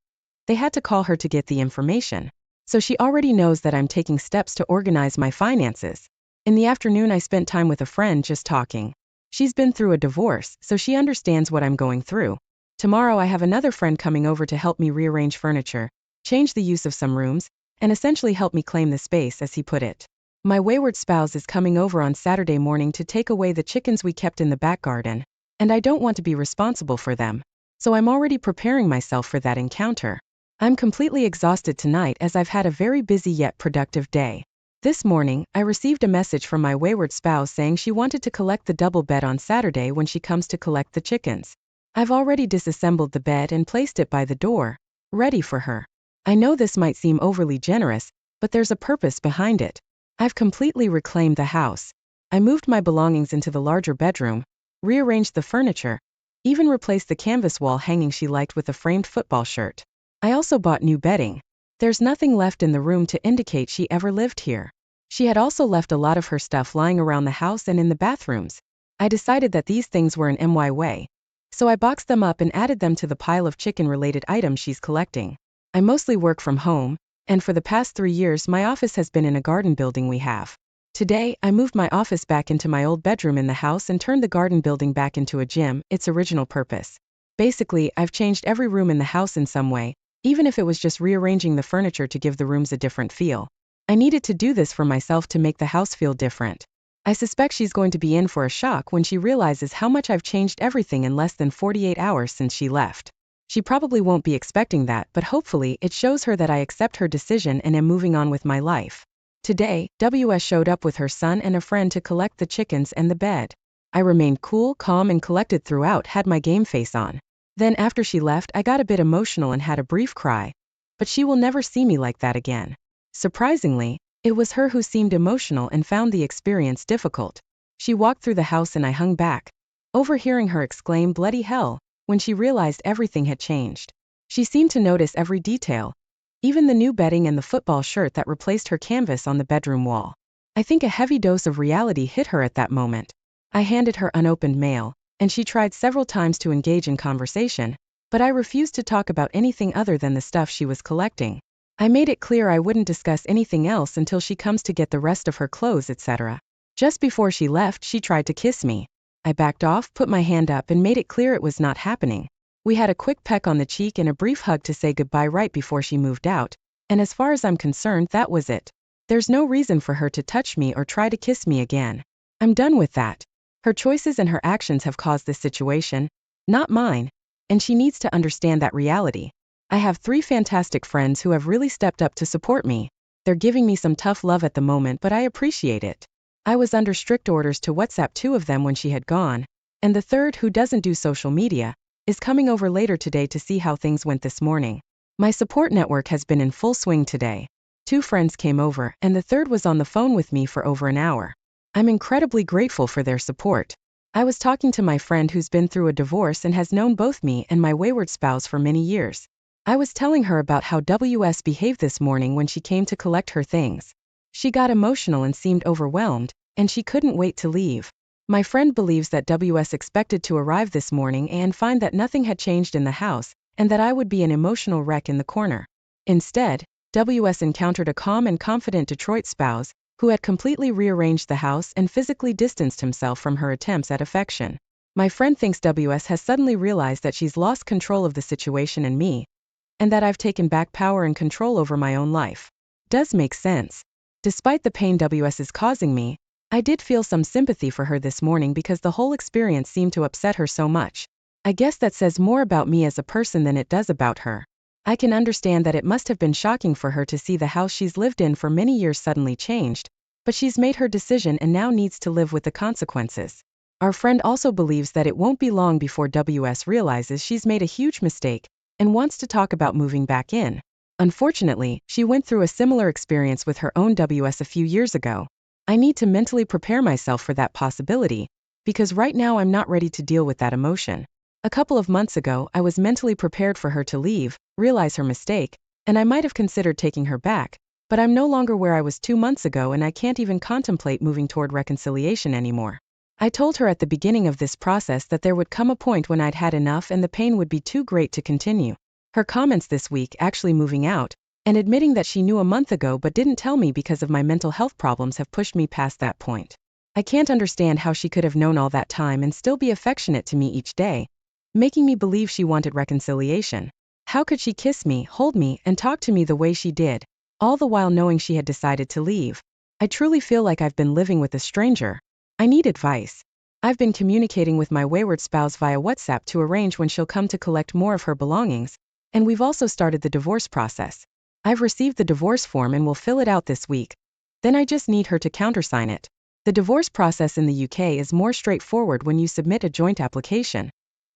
they had to call her to get the information. So she already knows that I'm taking steps to organize my finances. In the afternoon, I spent time with a friend just talking. She's been through a divorce, so she understands what I'm going through. Tomorrow, I have another friend coming over to help me rearrange furniture, change the use of some rooms, and essentially help me claim the space, as he put it. My wayward spouse is coming over on Saturday morning to take away the chickens we kept in the back garden, and I don't want to be responsible for them. So I'm already preparing myself for that encounter. I'm completely exhausted tonight as I've had a very busy yet productive day. This morning, I received a message from my wayward spouse saying she wanted to collect the double bed on Saturday when she comes to collect the chickens. I've already disassembled the bed and placed it by the door, ready for her. I know this might seem overly generous, but there's a purpose behind it. I've completely reclaimed the house. I moved my belongings into the larger bedroom, rearranged the furniture, even replaced the canvas wall hanging she liked with a framed football shirt. I also bought new bedding. There's nothing left in the room to indicate she ever lived here. She had also left a lot of her stuff lying around the house and in the bathrooms. I decided that these things were in my way, so I boxed them up and added them to the pile of chicken-related items she's collecting. I mostly work from home, and for the past 3 years my office has been in a garden building we have. Today, I moved my office back into my old bedroom in the house and turned the garden building back into a gym, its original purpose. Basically, I've changed every room in the house in some way, even if it was just rearranging the furniture to give the rooms a different feel. I needed to do this for myself to make the house feel different. I suspect she's going to be in for a shock when she realizes how much I've changed everything in less than 48 hours since she left. She probably won't be expecting that, but hopefully it shows her that I accept her decision and am moving on with my life. Today, WS showed up with her son and a friend to collect the chickens and the bed. I remained cool, calm, and collected throughout, had my game face on. Then after she left, I got a bit emotional and had a brief cry. But she will never see me like that again. Surprisingly, it was her who seemed emotional and found the experience difficult. She walked through the house and I hung back, overhearing her exclaim "bloody hell" when she realized everything had changed. She seemed to notice every detail, even the new bedding and the football shirt that replaced her canvas on the bedroom wall. I think a heavy dose of reality hit her at that moment. I handed her unopened mail, and she tried several times to engage in conversation, but I refused to talk about anything other than the stuff she was collecting. I made it clear I wouldn't discuss anything else until she comes to get the rest of her clothes, etc. Just before she left, she tried to kiss me. I backed off, put my hand up, and made it clear it was not happening. We had a quick peck on the cheek and a brief hug to say goodbye right before she moved out, and as far as I'm concerned, that was it. There's no reason for her to touch me or try to kiss me again. I'm done with that. Her choices and her actions have caused this situation, not mine, and she needs to understand that reality. I have 3 fantastic friends who have really stepped up to support me. They're giving me some tough love at the moment, but I appreciate it. I was under strict orders to WhatsApp 2 of them when she had gone, and the third, who doesn't do social media, is coming over later today to see how things went this morning. My support network has been in full swing today. 2 friends came over, and the third was on the phone with me for over an hour. I'm incredibly grateful for their support. I was talking to my friend who's been through a divorce and has known both me and my wayward spouse for many years. I was telling her about how WS behaved this morning when she came to collect her things. She got emotional and seemed overwhelmed, and she couldn't wait to leave. My friend believes that WS expected to arrive this morning and find that nothing had changed in the house, and that I would be an emotional wreck in the corner. Instead, WS encountered a calm and confident Detroit spouse, who had completely rearranged the house and physically distanced himself from her attempts at affection. My friend thinks WS has suddenly realized that she's lost control of the situation and me, and that I've taken back power and control over my own life. Does make sense. Despite the pain WS is causing me, I did feel some sympathy for her this morning because the whole experience seemed to upset her so much. I guess that says more about me as a person than it does about her. I can understand that it must have been shocking for her to see the house she's lived in for many years suddenly changed, but she's made her decision and now needs to live with the consequences. Our friend also believes that it won't be long before WS realizes she's made a huge mistake and wants to talk about moving back in. Unfortunately, she went through a similar experience with her own WS a few years ago. I need to mentally prepare myself for that possibility, because right now I'm not ready to deal with that emotion. A couple of months ago, I was mentally prepared for her to leave, realize her mistake, and I might have considered taking her back, but I'm no longer where I was 2 months ago and I can't even contemplate moving toward reconciliation anymore. I told her at the beginning of this process that there would come a point when I'd had enough and the pain would be too great to continue. Her comments this week, actually moving out, and admitting that she knew a month ago but didn't tell me because of my mental health problems, have pushed me past that point. I can't understand how she could have known all that time and still be affectionate to me each day, making me believe she wanted reconciliation. How could she kiss me, hold me, and talk to me the way she did, all the while knowing she had decided to leave? I truly feel like I've been living with a stranger. I need advice. I've been communicating with my wayward spouse via WhatsApp to arrange when she'll come to collect more of her belongings, and we've also started the divorce process. I've received the divorce form and will fill it out this week. Then I just need her to countersign it. The divorce process in the UK is more straightforward when you submit a joint application,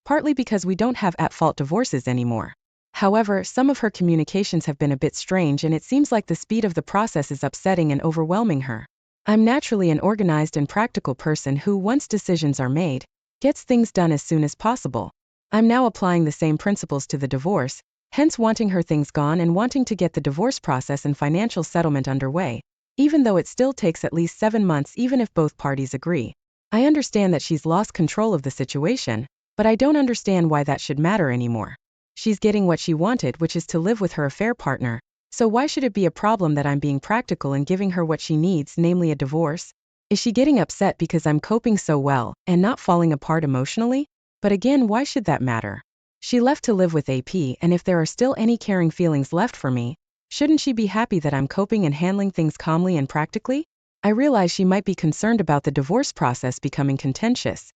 partly because we don't have at-fault divorces anymore. However, some of her communications have been a bit strange and it seems like the speed of the process is upsetting and overwhelming her. I'm naturally an organized and practical person who, once decisions are made, gets things done as soon as possible. I'm now applying the same principles to the divorce, hence wanting her things gone and wanting to get the divorce process and financial settlement underway, even though it still takes at least 7 months even if both parties agree. I understand that she's lost control of the situation, but I don't understand why that should matter anymore. She's getting what she wanted, which is to live with her affair partner, so why should it be a problem that I'm being practical and giving her what she needs, namely a divorce? Is she getting upset because I'm coping so well and not falling apart emotionally? But again, why should that matter? She left to live with AP, and if there are still any caring feelings left for me, shouldn't she be happy that I'm coping and handling things calmly and practically? I realize she might be concerned about the divorce process becoming contentious.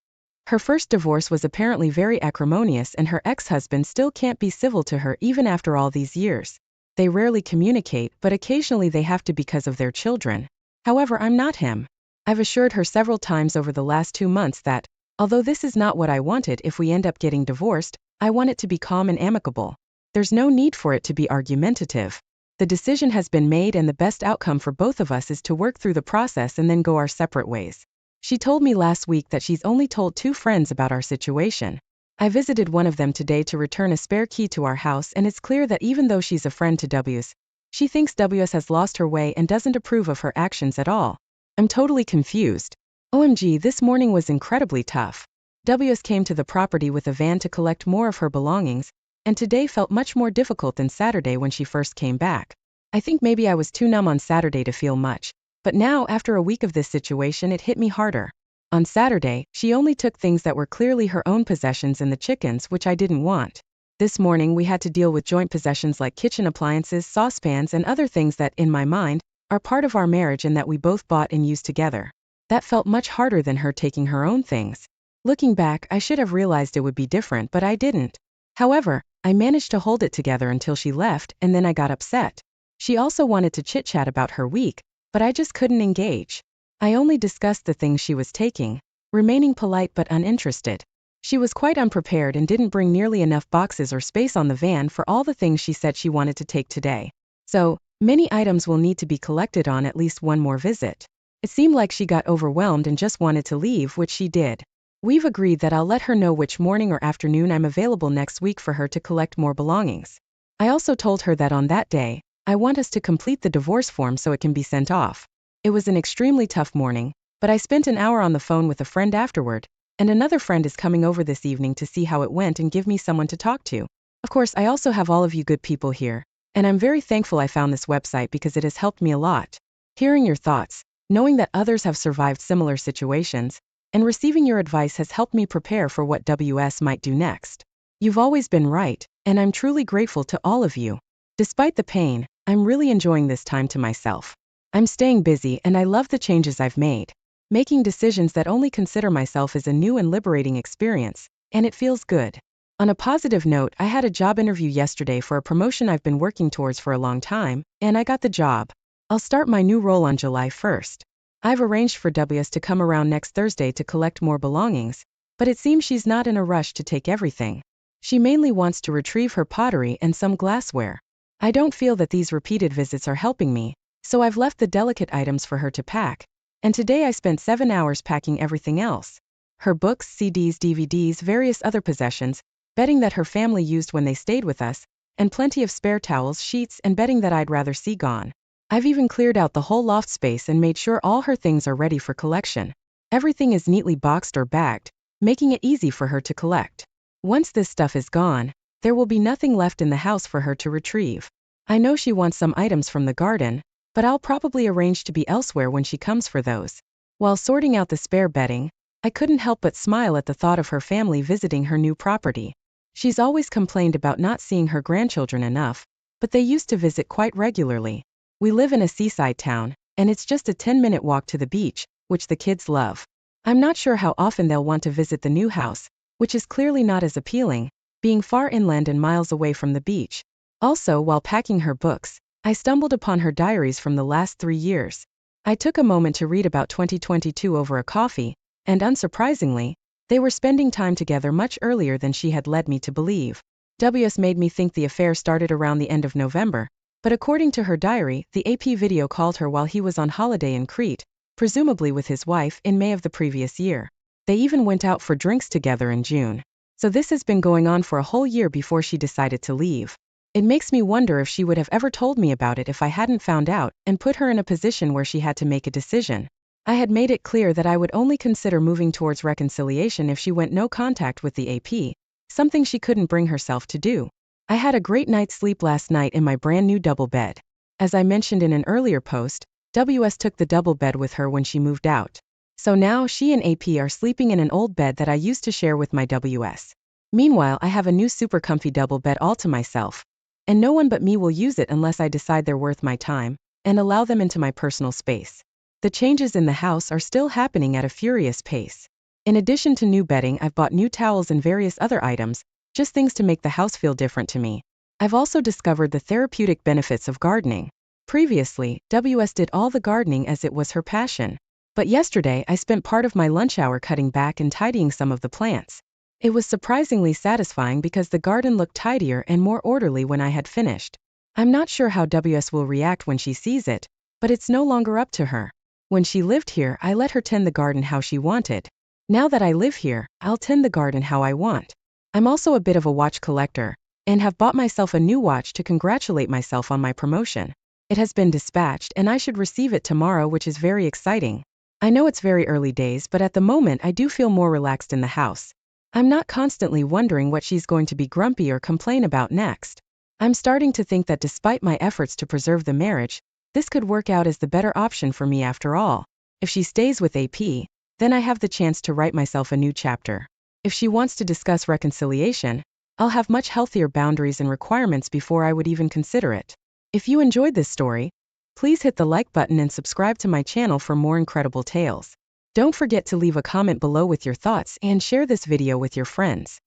Her first divorce was apparently very acrimonious and her ex-husband still can't be civil to her even after all these years. They rarely communicate, but occasionally they have to because of their children. However, I'm not him. I've assured her several times over the last 2 months that, although this is not what I wanted, if we end up getting divorced, I want it to be calm and amicable. There's no need for it to be argumentative. The decision has been made and the best outcome for both of us is to work through the process and then go our separate ways. She told me last week that she's only told 2 friends about our situation. I visited one of them today to return a spare key to our house, and it's clear that even though she's a friend to W's, she thinks WS has lost her way and doesn't approve of her actions at all. I'm totally confused. OMG, this morning was incredibly tough. WS came to the property with a van to collect more of her belongings, and today felt much more difficult than Saturday when she first came back. I think maybe I was too numb on Saturday to feel much, but now after a week of this situation it hit me harder. On Saturday, she only took things that were clearly her own possessions and the chickens, which I didn't want. This morning we had to deal with joint possessions like kitchen appliances, saucepans, and other things that, in my mind, are part of our marriage and that we both bought and used together. That felt much harder than her taking her own things. Looking back, I should have realized it would be different, but I didn't. However, I managed to hold it together until she left, and then I got upset. She also wanted to chit-chat about her week, but I just couldn't engage. I only discussed the things she was taking, remaining polite but uninterested. She was quite unprepared and didn't bring nearly enough boxes or space on the van for all the things she said she wanted to take today. So, many items will need to be collected on at least one more visit. It seemed like she got overwhelmed and just wanted to leave, which she did. We've agreed that I'll let her know which morning or afternoon I'm available next week for her to collect more belongings. I also told her that on that day, I want us to complete the divorce form so it can be sent off. It was an extremely tough morning, but I spent an hour on the phone with a friend afterward, and another friend is coming over this evening to see how it went and give me someone to talk to. Of course, I also have all of you good people here, and I'm very thankful I found this website because it has helped me a lot. Hearing your thoughts, knowing that others have survived similar situations, and receiving your advice has helped me prepare for what WS might do next. You've always been right, and I'm truly grateful to all of you. Despite the pain, I'm really enjoying this time to myself. I'm staying busy and I love the changes I've made. Making decisions that only consider myself is a new and liberating experience, and it feels good. On a positive note, I had a job interview yesterday for a promotion I've been working towards for a long time, and I got the job. I'll start my new role on July 1st. I've arranged for WS to come around next Thursday to collect more belongings, but it seems she's not in a rush to take everything. She mainly wants to retrieve her pottery and some glassware. I don't feel that these repeated visits are helping me, so I've left the delicate items for her to pack, and today I spent 7 hours packing everything else. Her books, CDs, DVDs, various other possessions, bedding that her family used when they stayed with us, and plenty of spare towels, sheets, and bedding that I'd rather see gone. I've even cleared out the whole loft space and made sure all her things are ready for collection. Everything is neatly boxed or bagged, making it easy for her to collect. Once this stuff is gone, there will be nothing left in the house for her to retrieve. I know she wants some items from the garden, but I'll probably arrange to be elsewhere when she comes for those. While sorting out the spare bedding, I couldn't help but smile at the thought of her family visiting her new property. She's always complained about not seeing her grandchildren enough, but they used to visit quite regularly. We live in a seaside town, and it's just a 10-minute walk to the beach, which the kids love. I'm not sure how often they'll want to visit the new house, which is clearly not as appealing, being far inland and miles away from the beach. Also, while packing her books, I stumbled upon her diaries from the last 3 years. I took a moment to read about 2022 over a coffee, and unsurprisingly, they were spending time together much earlier than she had led me to believe. WS made me think the affair started around the end of November, but according to her diary, the AP video called her while he was on holiday in Crete, presumably with his wife, in May of the previous year. They even went out for drinks together in June. So this has been going on for a whole year before she decided to leave. It makes me wonder if she would have ever told me about it if I hadn't found out and put her in a position where she had to make a decision. I had made it clear that I would only consider moving towards reconciliation if she went no contact with the AP, something she couldn't bring herself to do. I had a great night's sleep last night in my brand new double bed. As I mentioned in an earlier post, WS took the double bed with her when she moved out. So now she and AP are sleeping in an old bed that I used to share with my WS. Meanwhile, I have a new super comfy double bed all to myself. And no one but me will use it unless I decide they're worth my time, and allow them into my personal space. The changes in the house are still happening at a furious pace. In addition to new bedding, I've bought new towels and various other items, just things to make the house feel different to me. I've also discovered the therapeutic benefits of gardening. Previously, WS did all the gardening as it was her passion. But yesterday, I spent part of my lunch hour cutting back and tidying some of the plants. It was surprisingly satisfying because the garden looked tidier and more orderly when I had finished. I'm not sure how WS will react when she sees it, but it's no longer up to her. When she lived here, I let her tend the garden how she wanted. Now that I live here, I'll tend the garden how I want. I'm also a bit of a watch collector, and have bought myself a new watch to congratulate myself on my promotion. It has been dispatched and I should receive it tomorrow, which is very exciting. I know it's very early days, but at the moment I do feel more relaxed in the house. I'm not constantly wondering what she's going to be grumpy or complain about next. I'm starting to think that despite my efforts to preserve the marriage, this could work out as the better option for me after all. If she stays with AP, then I have the chance to write myself a new chapter. If she wants to discuss reconciliation, I'll have much healthier boundaries and requirements before I would even consider it. If you enjoyed this story, please hit the like button and subscribe to my channel for more incredible tales. Don't forget to leave a comment below with your thoughts and share this video with your friends.